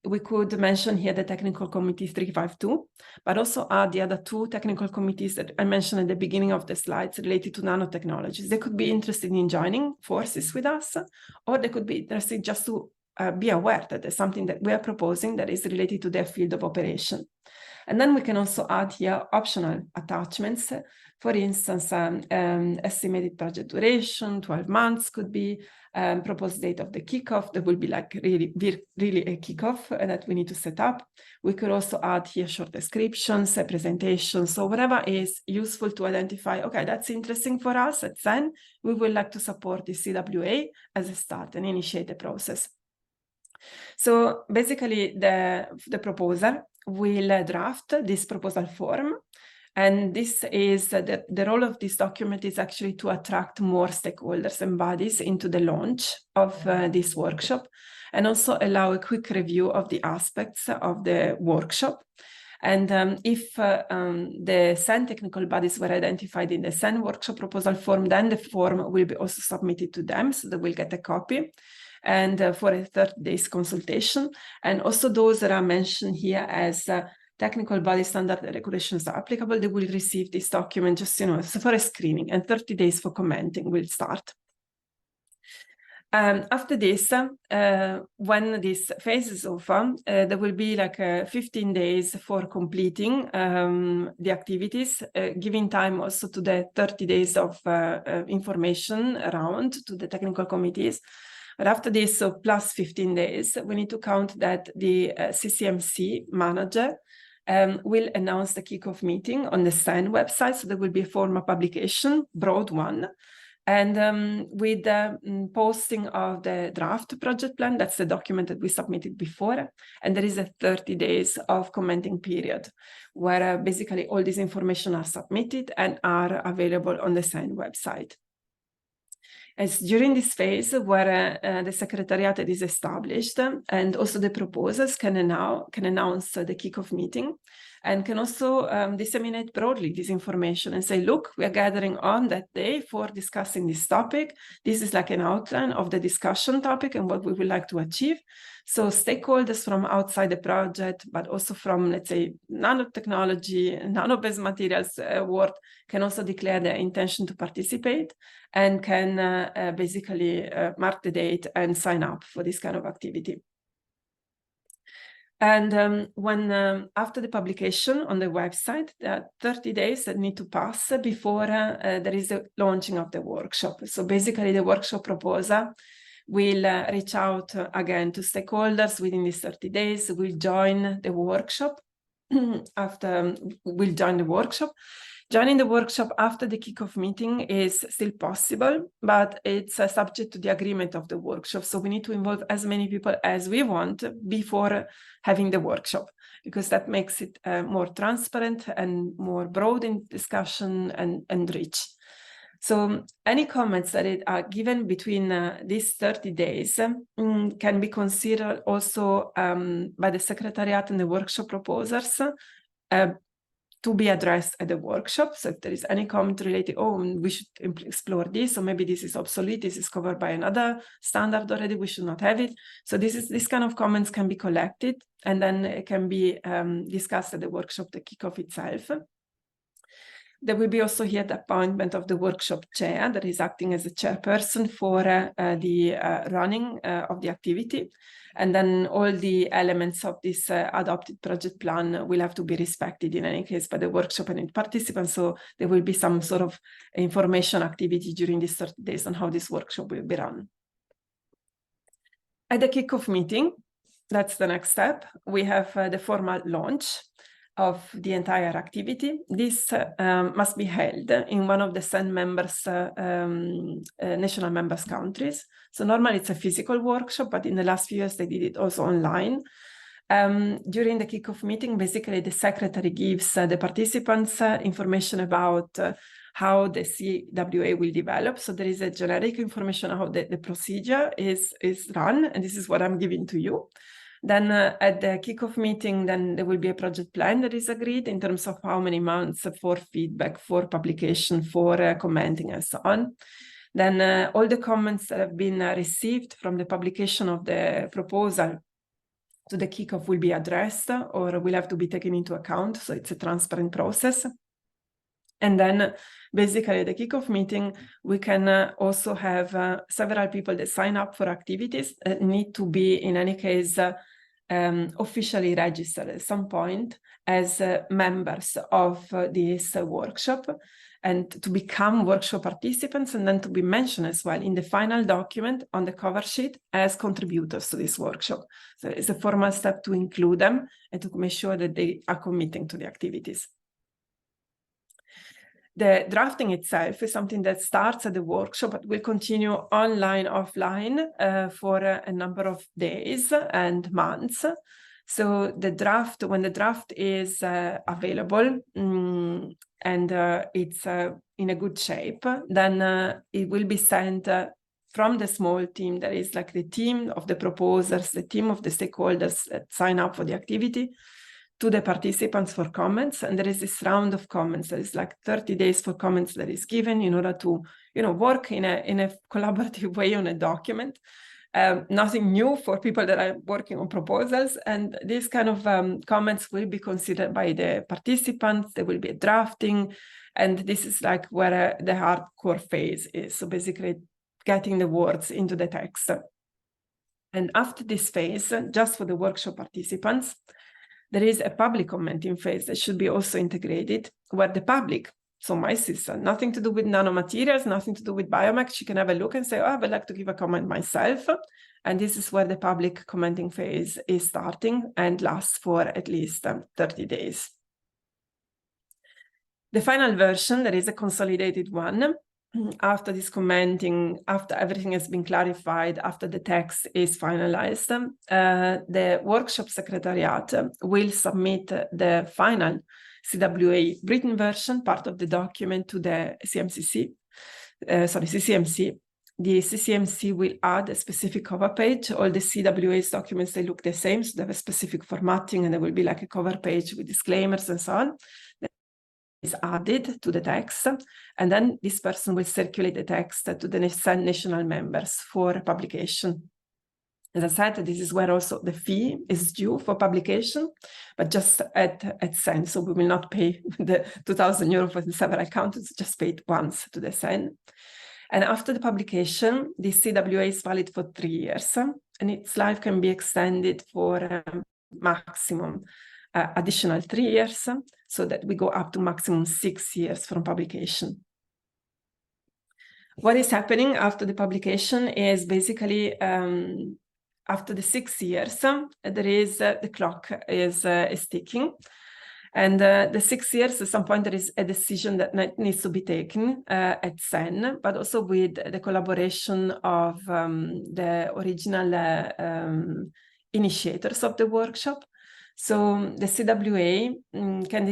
we could mention here the technical committee 352, but also add the other 2 technical committees that I mentioned at the beginning of the slides related to nanotechnologies. They could be interested in joining forces with us, or they could be interested just to be aware that there's something that we are proposing that is related to their field of operation. And then we can also add here optional attachments. For instance, estimated project duration, 12 months could be, proposed date of the kickoff. That will be like really a kickoff that we need to set up. We could also add here short descriptions, a presentation. So whatever is useful to identify, okay, that's interesting for us at SEN. We would like to support the CWA as a start and initiate the process. So basically the proposer will draft this proposal form. And this is the role of this document is actually to attract more stakeholders and bodies into the launch of this workshop, and also allow a quick review of the aspects of the workshop. And if the SEN technical bodies were identified in the SEN workshop proposal form, then the form will be also submitted to them, so they will get a copy, and for a 30 days consultation. And also those that are mentioned here as technical body standard regulations are applicable, they will receive this document just, so for a screening, and 30 days for commenting will start. After this, when this phase is over, there will be like 15 days for completing the activities, giving time also to the 30 days of information around to the technical committees. But after this, so plus 15 days, we need to count that the CCMC manager will announce the kickoff meeting on the SEN website. So there will be a formal publication, broad one, and with the posting of the draft project plan. That's the document that we submitted before. And there is a 30 days of commenting period where basically all this information are submitted and are available on the SEN website. It's during this phase where the secretariat is established, and also the proposers can announce the kickoff meeting. and can also disseminate broadly this information and say, look, we are gathering on that day for discussing this topic. This is like an outline of the discussion topic and what we would like to achieve. So stakeholders from outside the project, but also from, let's say, nanotechnology, nano-based materials world can also declare their intention to participate and can basically mark the date and sign up for this kind of activity. And when after the publication on the website, there are 30 days that need to pass before there is the launching of the workshop. So basically the workshop proposer will reach out again to stakeholders within these 30 days, will join the workshop Joining the workshop after the kickoff meeting is still possible, but it's subject to the agreement of the workshop. So we need to involve as many people as we want before having the workshop, because that makes it more transparent and more broad in discussion and rich. So any comments that are given between these 30 days can be considered also by the Secretariat and the workshop proposers to be addressed at the workshop. So if there is any comment related, oh, we should explore this, or maybe this is obsolete, this is covered by another standard already, we should not have it. So this kind of comments can be collected and then it can be discussed at the workshop, the kickoff itself. There will be also here the appointment of the workshop chair that is acting as a chairperson for the running of the activity. And then all the elements of this adopted project plan will have to be respected in any case by the workshop and its participants. So there will be some sort of information activity during these 30 days on how this workshop will be run. At the kickoff meeting, that's the next step. We have the formal launch of the entire activity. This must be held in one of the SEN members, national members countries. So normally it's a physical workshop, but in the last few years they did it also online. During the kickoff meeting, basically the secretary gives the participants information about how the CWA will develop. So there is a generic information on how the procedure is run, and this is what I'm giving to you. Then at the kickoff meeting, then there will be a project plan that is agreed in terms of how many months for feedback, for publication, for commenting, and so on. Then all the comments that have been received from the publication of the proposal to the kickoff will be addressed or will have to be taken into account. So it's a transparent process. And then basically at the kickoff meeting, we can also have several people that sign up for activities that need to be, in any case, officially registered at some point as members of this workshop, and to become workshop participants, and then to be mentioned as well in the final document on the cover sheet as contributors to this workshop. So it's a formal step to include them and to make sure that they are committing to the activities. The drafting itself is something that starts at the workshop, but will continue online, offline for a number of days and months. So the draft, when the draft is available and it's in a good shape, then it will be sent from the small team that is like the team of the proposers, the team of the stakeholders that sign up for the activity, to the participants for comments. And there is this round of comments that is like 30 days for comments that is given in order to, work in a collaborative way on a document. Nothing new for people that are working on proposals. And these kind of comments will be considered by the participants. There will be a drafting. And this is like where the hardcore phase is. So basically getting the words into the text. And after this phase, just for the workshop participants, there is a public commenting phase that should be also integrated, where the public, so my sister, nothing to do with nanomaterials, nothing to do with BIOMAC, she can have a look and say, oh, I would like to give a comment myself. And this is where the public commenting phase is starting and lasts for at least 30 days. The final version, there is a consolidated one. After this commenting, after everything has been clarified, after the text is finalized, the workshop secretariat will submit the final CWA written version, part of the document, to the CCMC, the CCMC will add a specific cover page. All the CWA's documents, they look the same, so they have a specific formatting, and there will be like a cover page with disclaimers and so on. That is added to the text, and then this person will circulate the text to the national members for publication. As I said, this is where also the fee is due for publication, but just at SEN. So we will not pay the 2,000 euro for the several accounts, it's just paid once to the SEN. And after the publication, the CWA is valid for 3 years, and its life can be extended for maximum additional 3 years, so that we go up to maximum 6 years from publication. What is happening after the publication is basically after the 6 years, there is the clock is ticking, and the 6 years, at some point there is a decision that needs to be taken at SEN, but also with the collaboration of the original initiators of the workshop. So the CWA can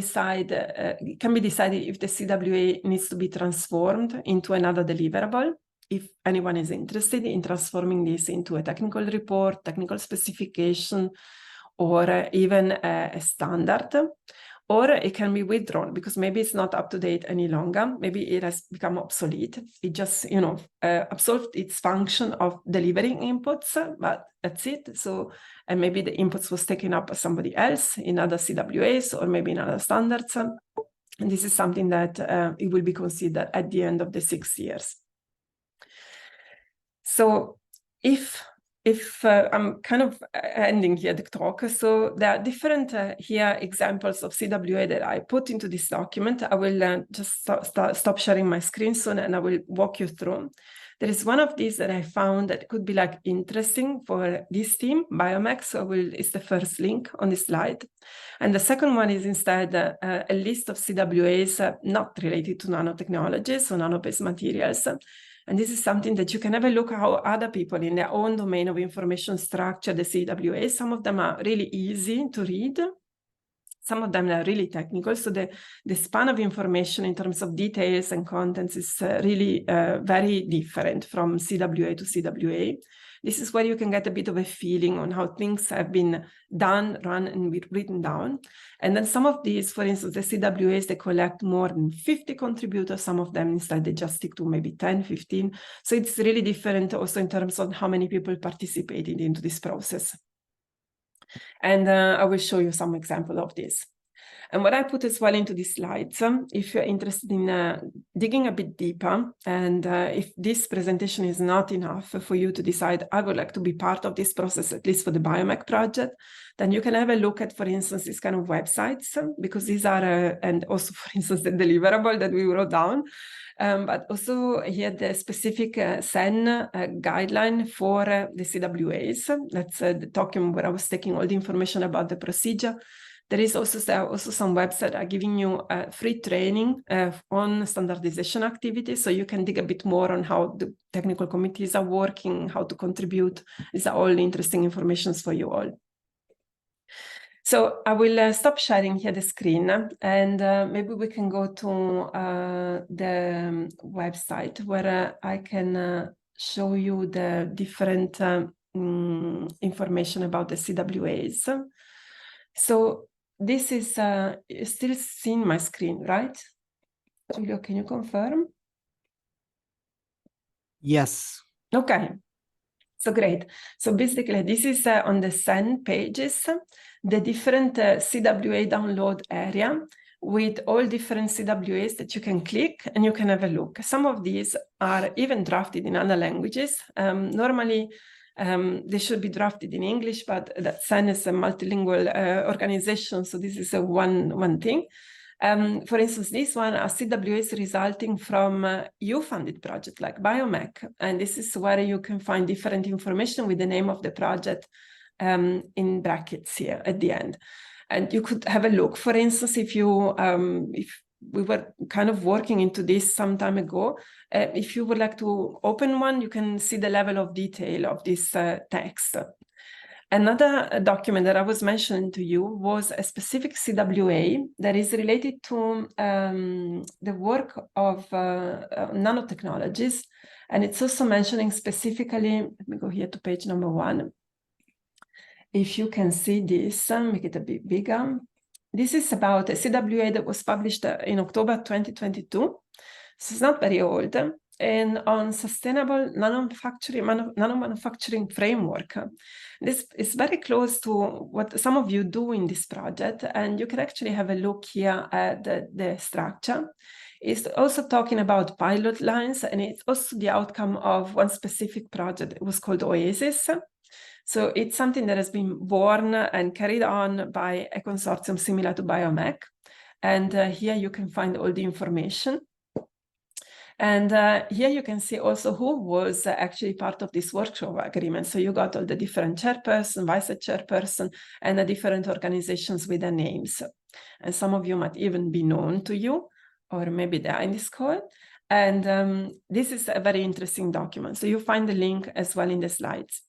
be decided if the CWA needs to be transformed into another deliverable, if anyone is interested in transforming this into a technical report, technical specification, or even a standard, or it can be withdrawn because maybe it's not up to date any longer. Maybe it has become obsolete. It just, absolved its function of delivering inputs, but that's it. So, and maybe the inputs was taken up by somebody else in other CWAs or maybe in other standards. And this is something that it will be considered at the end of the 6 years. So if I'm kind of ending here the talk, so there are different here examples of CWA that I put into this document. I will just stop sharing my screen soon, and I will walk you through. There is one of these that I found that could be like interesting for this team, BIOMAC. So it's the first link on this slide. And the second one is instead a list of CWAs not related to nanotechnologies or nano-based materials. And this is something that you can have a look at how other people in their own domain of information structure the CWAs. Some of them are really easy to read. Some of them are really technical. So the span of information in terms of details and contents is really very different from CWA to CWA. This is where you can get a bit of a feeling on how things have been done, run, and written down. And then some of these, for instance, the CWAs, they collect more than 50 contributors. Some of them instead, they just stick to maybe 10, 15. So it's really different also in terms of how many people participated into this process. And I will show you some examples of this. And what I put as well into these slides, if you're interested in digging a bit deeper, and if this presentation is not enough for you to decide, I would like to be part of this process, at least for the BIOMAC project, then you can have a look at, for instance, these kind of websites, because these are, and also, for instance, the deliverable that we wrote down, but also here the specific SEN guideline for the CWAs. That's the document where I was taking all the information about the procedure. There are also some websites that are giving you free training on standardization activities, so you can dig a bit more on how the technical committees are working, how to contribute. These are all interesting information for you all. So I will stop sharing here the screen, and maybe we can go to the website where I can show you the different information about the CWAs. So this is still seeing my screen, right? Giulio, can you confirm? Yes. Okay. So great. So basically, this is on the SEN pages, the different CWA download area with all different CWAs that you can click and you can have a look. Some of these are even drafted in other languages. Normally, they should be drafted in English, but that SEN is a multilingual organization, so this is one thing. For instance, this one are CWAs resulting from EU-funded project like BIOMAC, and this is where you can find different information with the name of the project in brackets here at the end. And you could have a look. For instance, if we were kind of working into this some time ago, if you would like to open one, you can see the level of detail of this text. Another document that I was mentioning to you was a specific CWA that is related to the work of nanotechnologies. And it's also mentioning specifically, let me go here to page number 1. If you can see this, make it a bit bigger. This is about a CWA that was published in October 2022. So it's not very old. And on sustainable nano-manufacturing framework. This is very close to what some of you do in this project, and you can actually have a look here at the structure. It's also talking about pilot lines, and it's also the outcome of one specific project. It was called Oasis. So it's something that has been born and carried on by a consortium similar to BIOMAC. And here you can find all the information. And here you can see also who was actually part of this workshop agreement. So you got all the different chairperson, vice chairperson, and the different organizations with their names. And some of you might even be known to you, or maybe they are in this call. And this is a very interesting document. So you find the link as well in the slides.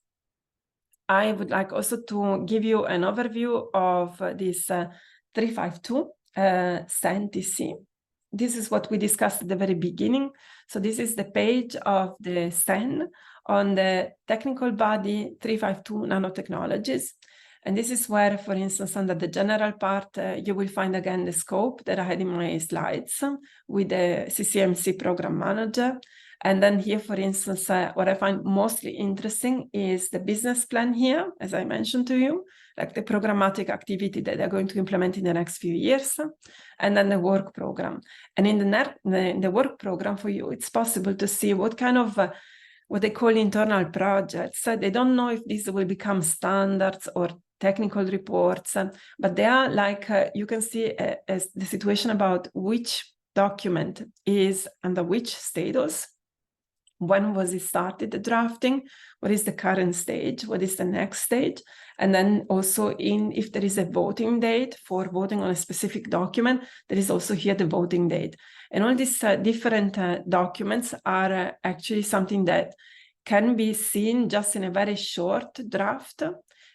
I would like also to give you an overview of this 352 STAN-TC. This is what we discussed at the very beginning. So this is the page of the STAN on the technical body 352 nanotechnologies. And this is where, for instance, under the general part, you will find again the scope that I had in my slides with the CCMC program manager. And then here, for instance, what I find mostly interesting is the business plan here, as I mentioned to you, like the programmatic activity that they're going to implement in the next few years, and then the work program. And in the work program for you, it's possible to see what kind of what they call internal projects. They don't know if these will become standards or technical reports, but they are like, you can see the situation about which document is under which status. When was it started, the drafting? What is the current stage? What is the next stage? And then also if there is a voting date for voting on a specific document, there is also here the voting date. And all these different documents are actually something that can be seen just in a very short draft,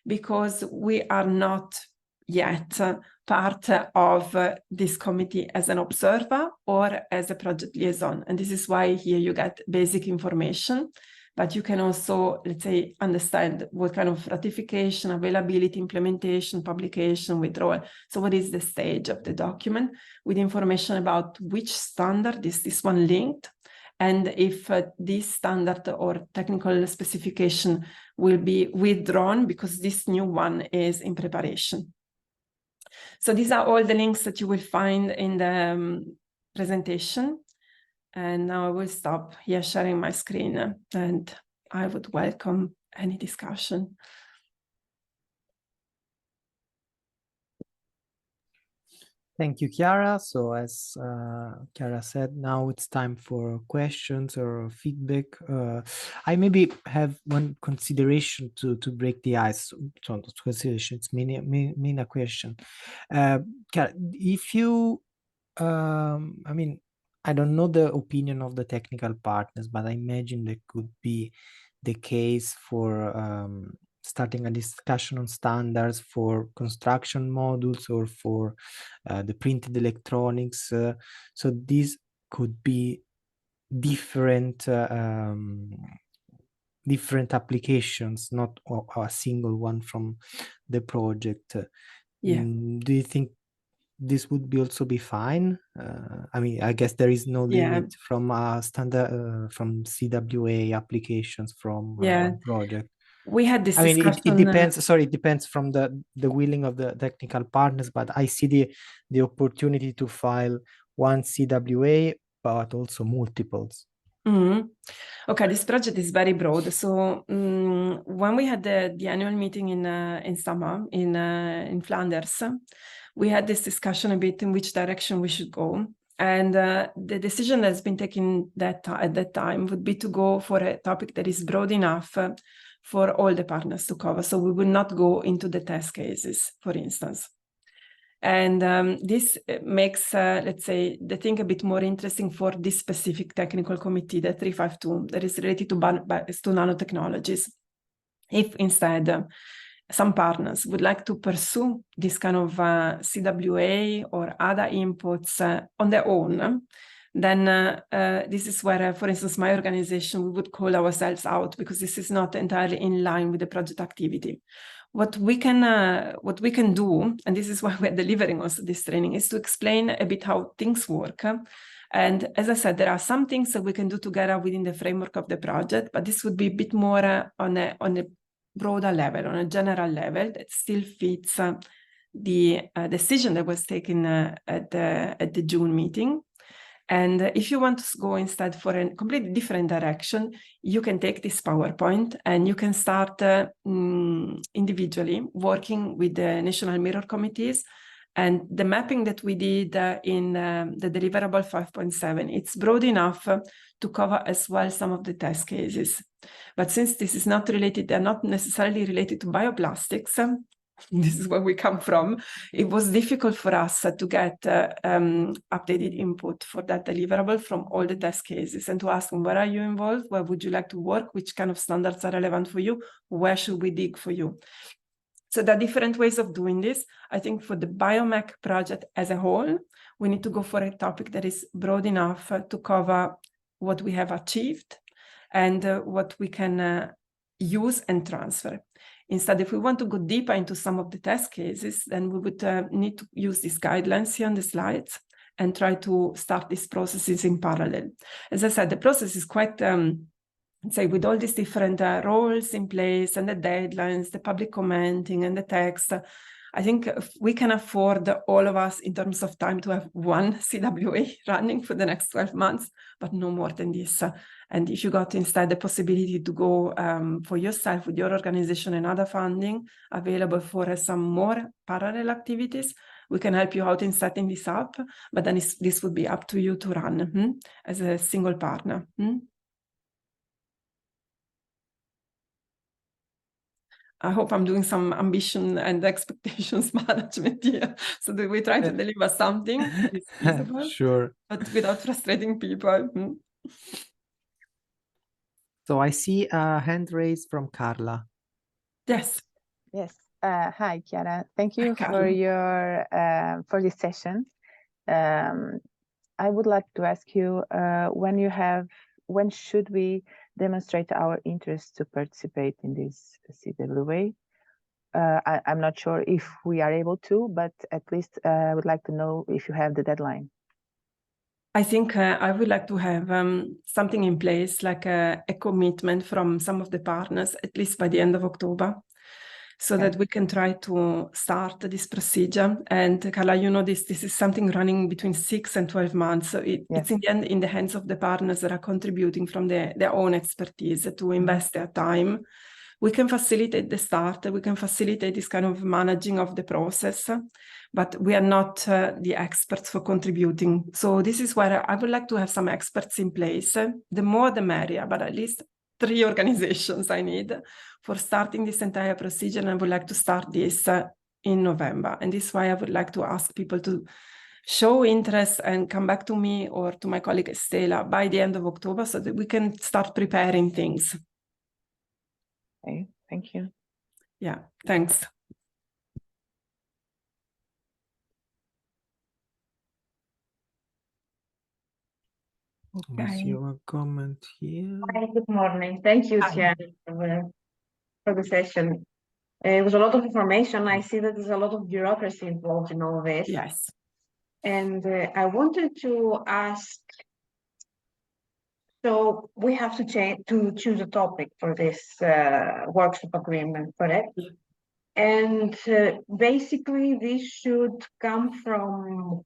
because we are not yet part of this committee as an observer or as a project liaison. And this is why here you get basic information, but you can also, let's say, understand what kind of ratification, availability, implementation, publication, withdrawal. So what is the stage of the document with information about which standard is this one linked, and if this standard or technical specification will be withdrawn because this new one is in preparation. So these are all the links that you will find in the presentation. And now I will stop here sharing my screen, and I would welcome any discussion. Thank you, Chiara. So as Chiara said, now it's time for questions or feedback. I maybe have one consideration to break the ice. So consideration, it's mean a question. Chiara, if you, I mean, I don't know the opinion of the technical partners, but I imagine that could be the case for starting a discussion on standards for construction modules or for the printed electronics. So these could be different different applications, not a single one from the project. Yeah. Do you think this would be also be fine? I mean, I guess there is no limit from standard from CWA applications from project. We had this discussion. I mean, it depends. Sorry, it depends from the willing of the technical partners. But I see the opportunity to file one CWA, but also multiples. Mm-hmm. Okay, this project is very broad. So when we had the annual meeting in summer in Flanders, we had this discussion a bit in which direction we should go. And the decision that's been taken at that time would be to go for a topic that is broad enough for all the partners to cover. So we will not go into the test cases, for instance. And this makes, let's say, the thing a bit more interesting for this specific technical committee, the 352, that is related to nanotechnologies. If instead some partners would like to pursue this kind of CWA or other inputs on their own, then this is where, for instance, my organization, we would call ourselves out because this is not entirely in line with the project activity. What we can do, and this is why we're delivering also this training, is to explain a bit how things work. And as I said, there are some things that we can do together within the framework of the project, but this would be a bit more on a broader level, on a general level that still fits the decision that was taken at the June meeting. And if you want to go instead for a completely different direction, you can take this PowerPoint and you can start individually working with the national mirror committees. And the mapping that we did in the deliverable 5.7, it's broad enough to cover as well some of the test cases. But since this is not related, they're not necessarily related to bioplastics, this is where we come from, it was difficult for us to get updated input for that deliverable from all the test cases and to ask them, where are you involved? Where would you like to work? Which kind of standards are relevant for you? Where should we dig for you? So there are different ways of doing this. I think for the BIOMAC project as a whole, we need to go for a topic that is broad enough to cover what we have achieved and what we can use and transfer. Instead, if we want to go deeper into some of the test cases, then we would need to use these guidelines here on the slides and try to start these processes in parallel. As I said, the process is quite, say, with all these different roles in place and the deadlines, the public commenting and the text, I think we can afford, all of us in terms of time, to have one CWA running for the next 12 months, but no more than this. And if you got instead the possibility to go for yourself with your organization and other funding available for some more parallel activities, we can help you out in setting this up, but then this would be up to you to run as a single partner. I hope I'm doing some ambition and expectations management here, so that we try to deliver something that is feasible, sure, but without frustrating people. So I see a hand raised from Carla. Yes. Yes. Hi, Chiara. Thank you Hi, for your for this session. I would like to ask you when should we demonstrate our interest to participate in this CWA? I'm not sure if we are able to, but at least I would like to know if you have the deadline. I think I would like to have something in place, like a commitment from some of the partners, at least by the end of October, so that we can try to start this procedure. And Carla, you know, this is something running between 6 and 12 months. So it's in the end in the hands of the partners that are contributing from their own expertise to invest their time. We can facilitate the start, we can facilitate this kind of managing of the process, but we are not the experts for contributing. So this is where I would like to have some experts in place. The more the merrier, but at least 3 organizations I need for starting this entire procedure. And I would like to start this in November. And this is why I would like to ask people to show interest and come back to me or to my colleague Estela by the end of October so that we can start preparing things. Okay, thank you. Yeah, thanks. I see a comment here. Hi, good morning. Thank you, Chiara, for the session. It was a lot of information. I see that there's a lot of bureaucracy involved in all this. Yes. And I wanted to ask, so we have to choose a topic for this workshop agreement, correct? Yeah. And basically this should come from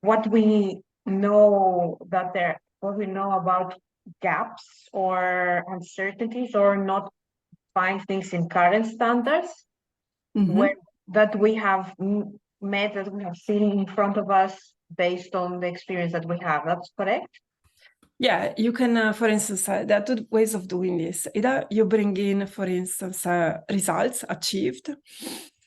what we know about gaps or uncertainties or not find things in current standards that we have met, that we have seen in front of us based on the experience that we have. That's correct? Yeah, you can, for instance, there are 2 ways of doing this. Either you bring in, for instance, results achieved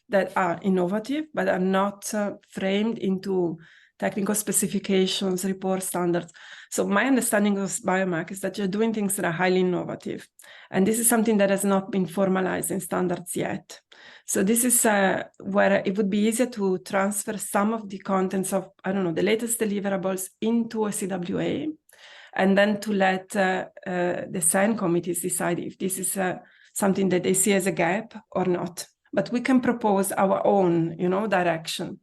that are innovative, but are not framed into technical specifications, report standards. So my understanding of BIOMAC is that you're doing things that are highly innovative. And this is something that has not been formalized in standards yet. So this is where it would be easier to transfer some of the contents of, I don't know, the latest deliverables into a CWA, and then to let the SAN committees decide if this is something that they see as a gap or not. But we can propose our own, direction.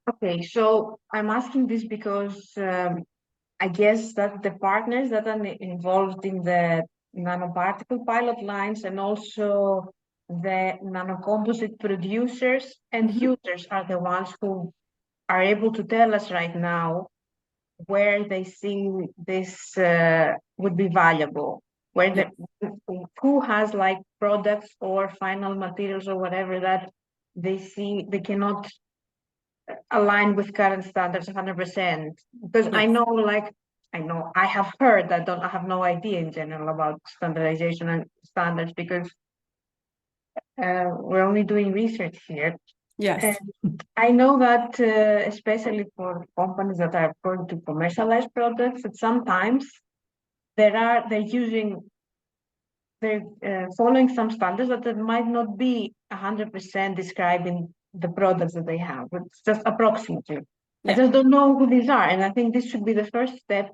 Okay, so I'm asking this because I guess that the partners that are involved in the nanoparticle pilot lines and also the nanocomposite producers and users are the ones who are able to tell us right now where they see this would be valuable, where who has like products or final materials or whatever that they see they cannot align with current standards 100%. Because I have heard, I have no idea in general about standardization and standards because we're only doing research here. Yes. And I know that especially for companies that are going to commercialize products, that sometimes they're following some standards that might not be 100% describing the products that they have. It's just approximately. Yeah. I just don't know who these are. And I think this should be the first step,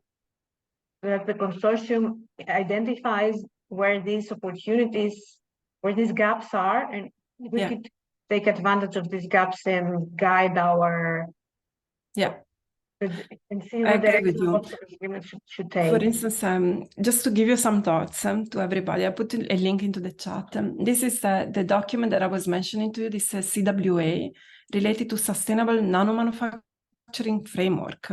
that the consortium identifies where these opportunities, where these gaps are, and we could take advantage of these gaps and guide our and see what direction what sort of agreement should take. For instance, just to give you some thoughts to everybody, I put a link into the chat. This is the document that I was mentioning to you. This is CWA related to sustainable nanomanufacturing framework.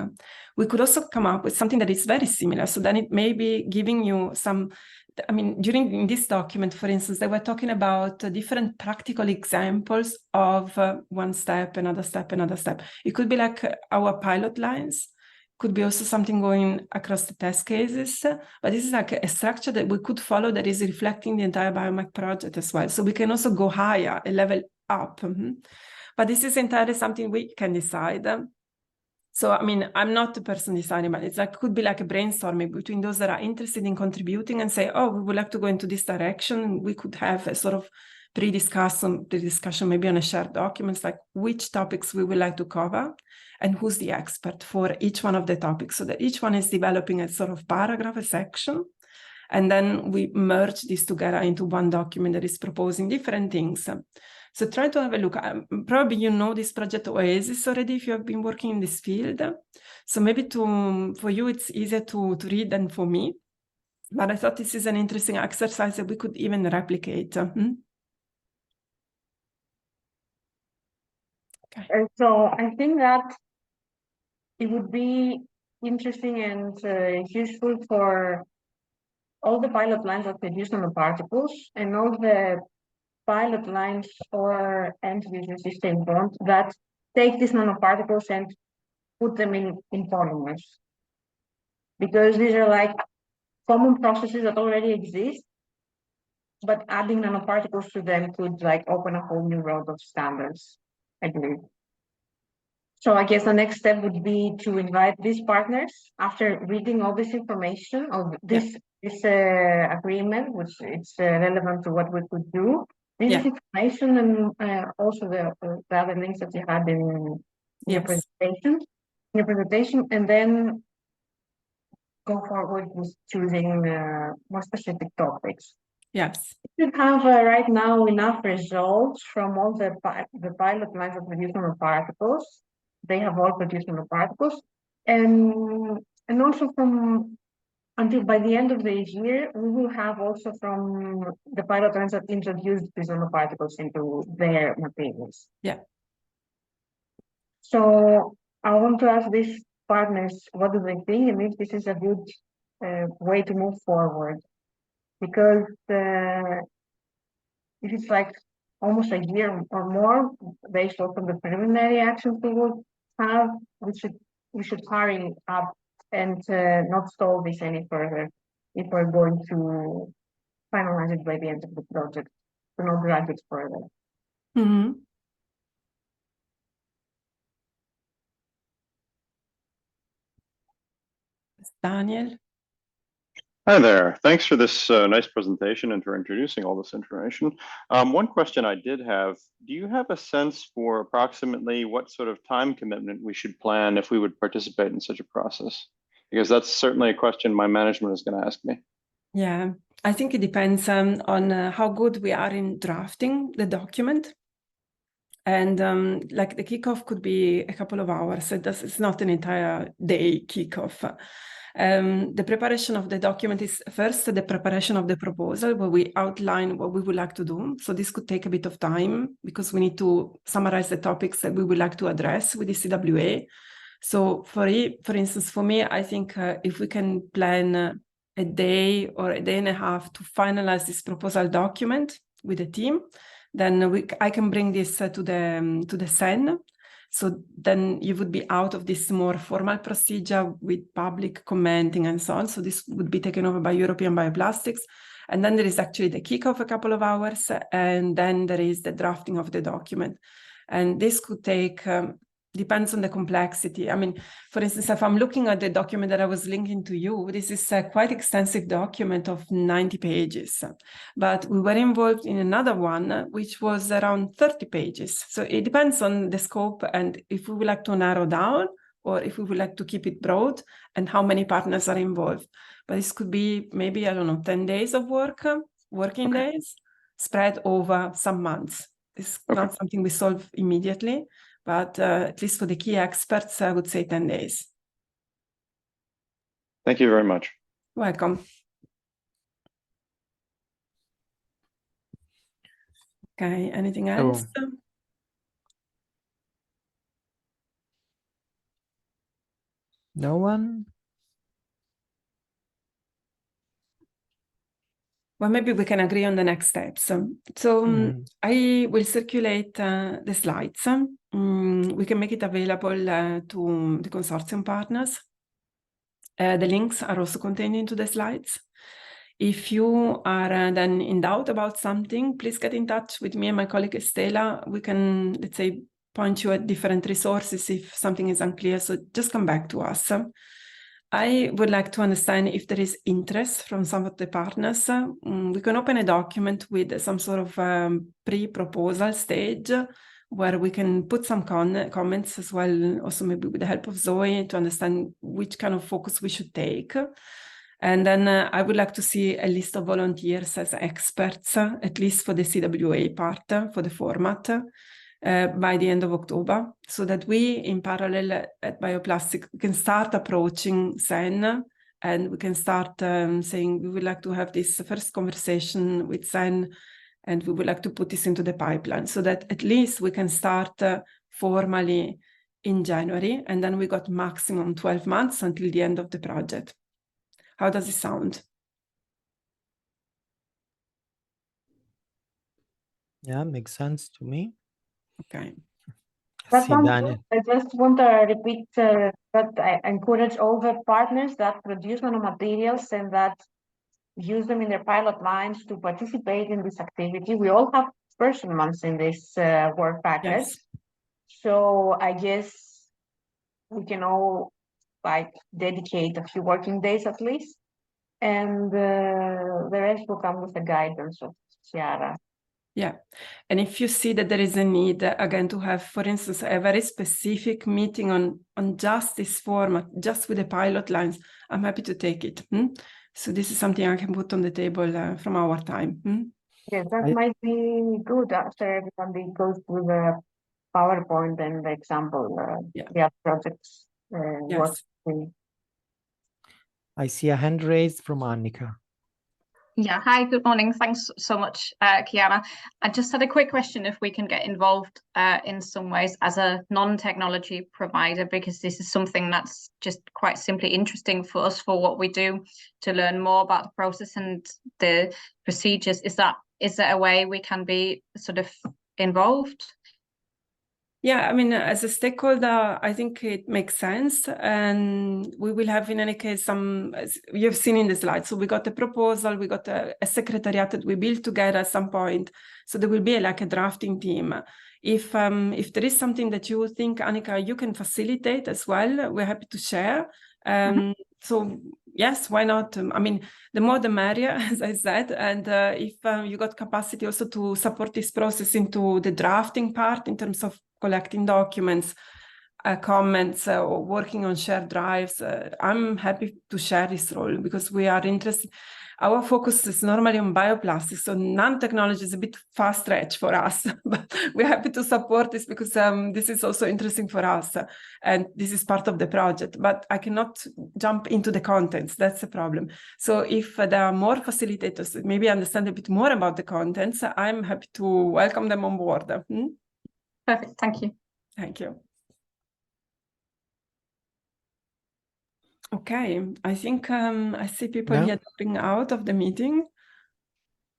We could also come up with something that is very similar. So then it may be giving you some, in this document, for instance, they were talking about different practical examples of one step, another step, another step. It could be like our pilot lines, could be also something going across the test cases, but this is like a structure that we could follow that is reflecting the entire BIOMAC project as well. So we can also go higher, a level up. But this is entirely something we can decide. So, I'm not the person deciding, but it's like, could be like a brainstorming between those that are interested in contributing and say, oh, we would like to go into this direction. We could have a sort of pre-discussion maybe on a shared documents, like which topics we would like to cover and who's the expert for each one of the topics, so that each one is developing a sort of paragraph, a section, and then we merge this together into one document that is proposing different things. So try to have a look. Probably you know this project Oasis already if you have been working in this field. So maybe for you it's easier to read than for me. But I thought this is an interesting exercise that we could even replicate. Okay. So I think that it would be interesting and useful for all the pilot lines that produce nanoparticles and all the pilot lines or end user system that take these nanoparticles and put them in polymers. Because these are like common processes that already exist, but adding nanoparticles to them could like open a whole new road of standards, I believe. So I guess the next step would be to invite these partners after reading all this information of this agreement, which is relevant to what we could do. This information and also the other links that you had in your presentation, and then go forward with choosing more specific topics. Yes. We should have right now enough results from all the pilot lines that produce nanoparticles. They have all produced nanoparticles, and also from until by the end of the year, we will have also from the pilot lines that introduced these nanoparticles into their materials. Yeah. So I want to ask these partners, what do they think, and if this is a good way to move forward, because if it's like almost a year or more based off of the preliminary actions we will have, we should hurry up and not stall this any further if we're going to finalize it by the end of the project, to not drag it further. Daniel. Hi there. Thanks for this nice presentation and for introducing all this information. One question I did have, do you have a sense for approximately what sort of time commitment we should plan if we would participate in such a process? Because that's certainly a question my management is going to ask me. Yeah, I think it depends on how good we are in drafting the document. And like the kickoff could be a couple of hours. It's not an entire day kickoff. The preparation of the document is first the preparation of the proposal where we outline what we would like to do. So this could take a bit of time because we need to summarize the topics that we would like to address with the CWA. So for instance, for me, I think if we can plan a day or a day and a half to finalize this proposal document with the team, then I can bring this to the SEN. So then you would be out of this more formal procedure with public commenting and so on. So this would be taken over by European Bioplastics. And then there is actually the kickoff a couple of hours, and then there is the drafting of the document. And this could take, depends on the complexity. I mean, for instance, if I'm looking at the document that I was linking to you, this is a quite extensive document of 90 pages. But we were involved in another one, which was around 30 pages. So it depends on the scope and if we would like to narrow down or if we would like to keep it broad and how many partners are involved. But this could be maybe, I don't know, 10 days of working days, spread over some months. It's not something we solve immediately. But at least for the key experts, I would say 10 days. Thank you very much. Welcome. Okay, anything else? No one? Well, maybe we can agree on the next steps. I will circulate the slides. We can make it available to the consortium partners. The links are also contained into the slides. If you are then in doubt about something, please get in touch with me and my colleague Estela. We can, let's say, point you at different resources if something is unclear. So just come back to us. I would like to understand if there is interest from some of the partners. We can open a document with some sort of pre-proposal stage where we can put some comments as well, also maybe with the help of Zoe to understand which kind of focus we should take. And then I would like to see a list of volunteers as experts, at least for the CWA part, for the format, by the end of October, so that we, in parallel at Bioplastic, can start approaching SEN and we can start saying we would like to have this first conversation with SEN and we would like to put this into the pipeline so that at least we can start formally in January, and then we got maximum 12 months until the end of the project. How does it sound? Yeah, makes sense to me. Okay. That sounds Daniel. good. I just want to repeat that I encourage all the partners that produce nanomaterials and that use them in their pilot lines to participate in this activity. We all have person months in this work package. Yes. So I guess we can all dedicate a few working days at least. And the rest will come with the guidance of Chiara. Yeah, and if you see that there is a need, again, to have, for instance, a very specific meeting on just this format, just with the pilot lines, I'm happy to take it. So this is something I can put on the table from our time. Yes, that might be good after everybody goes through the PowerPoint and the example, the projects work. I see a hand raised from Annika. Yeah, hi, good morning. Thanks so much, Chiara. I just had a quick question if we can get involved in some ways as a non-technology provider, because this is something that's just quite simply interesting for us for what we do to learn more about the process and the procedures. Is there a way we can be sort of involved? Yeah, I mean, as a stakeholder, I think it makes sense. And we will have, in any case, as you've seen in the slide. So we got a proposal, we got a secretariat that we built together at some point. So there will be like a drafting team. If there is something that you think, Annika, you can facilitate as well, we're happy to share. So yes, why not? I mean, the more the merrier, as I said. And if you got capacity also to support this process into the drafting part in terms of collecting documents, comments, or working on shared drives, I'm happy to share this role because we are interested. Our focus is normally on bioplastics, so nanotechnology is a bit far stretch for us, but we're happy to support this because this is also interesting for us, and this is part of the project, but I cannot jump into the contents, that's the problem. So if there are more facilitators that maybe understand a bit more about the contents, I'm happy to welcome them on board. Perfect, thank you. Thank you. Okay, I think I see people here dropping out of the meeting.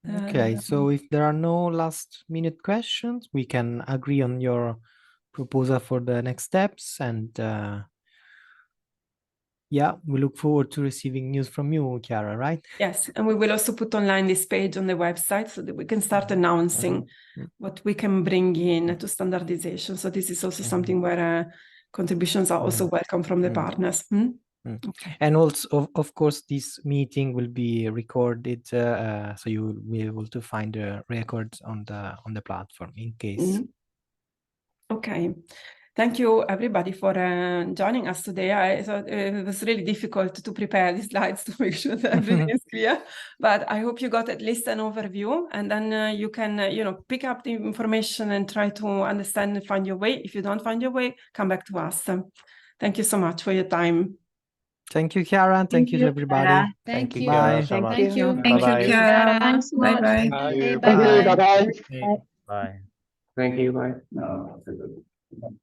Okay, so if there are no last minute questions, we can agree on your proposal for the next steps. And yeah, we look forward to receiving news from you, Chiara, right? Yes, and we will also put online this page on the website so that we can start announcing what we can bring in to standardization. So this is also something where contributions are also welcome from the partners. Okay. And also, of course, this meeting will be recorded, so you will be able to find the records on the platform in case. Okay. Thank you, everybody, for joining us today. I thought it was really difficult to prepare the slides to make sure that everything is clear, but I hope you got at least an overview, and then you can, pick up the information and try to understand and find your way. If you don't find your way, come back to us. Thank you so much for your time. Thank you, Chiara, and thank you to everybody. Thank you. Bye. Thank you. Thank you, Chiara. Thanks so much. Bye-bye. Bye. Thank you. Bye. Bye-bye. Bye. Thank you. Bye.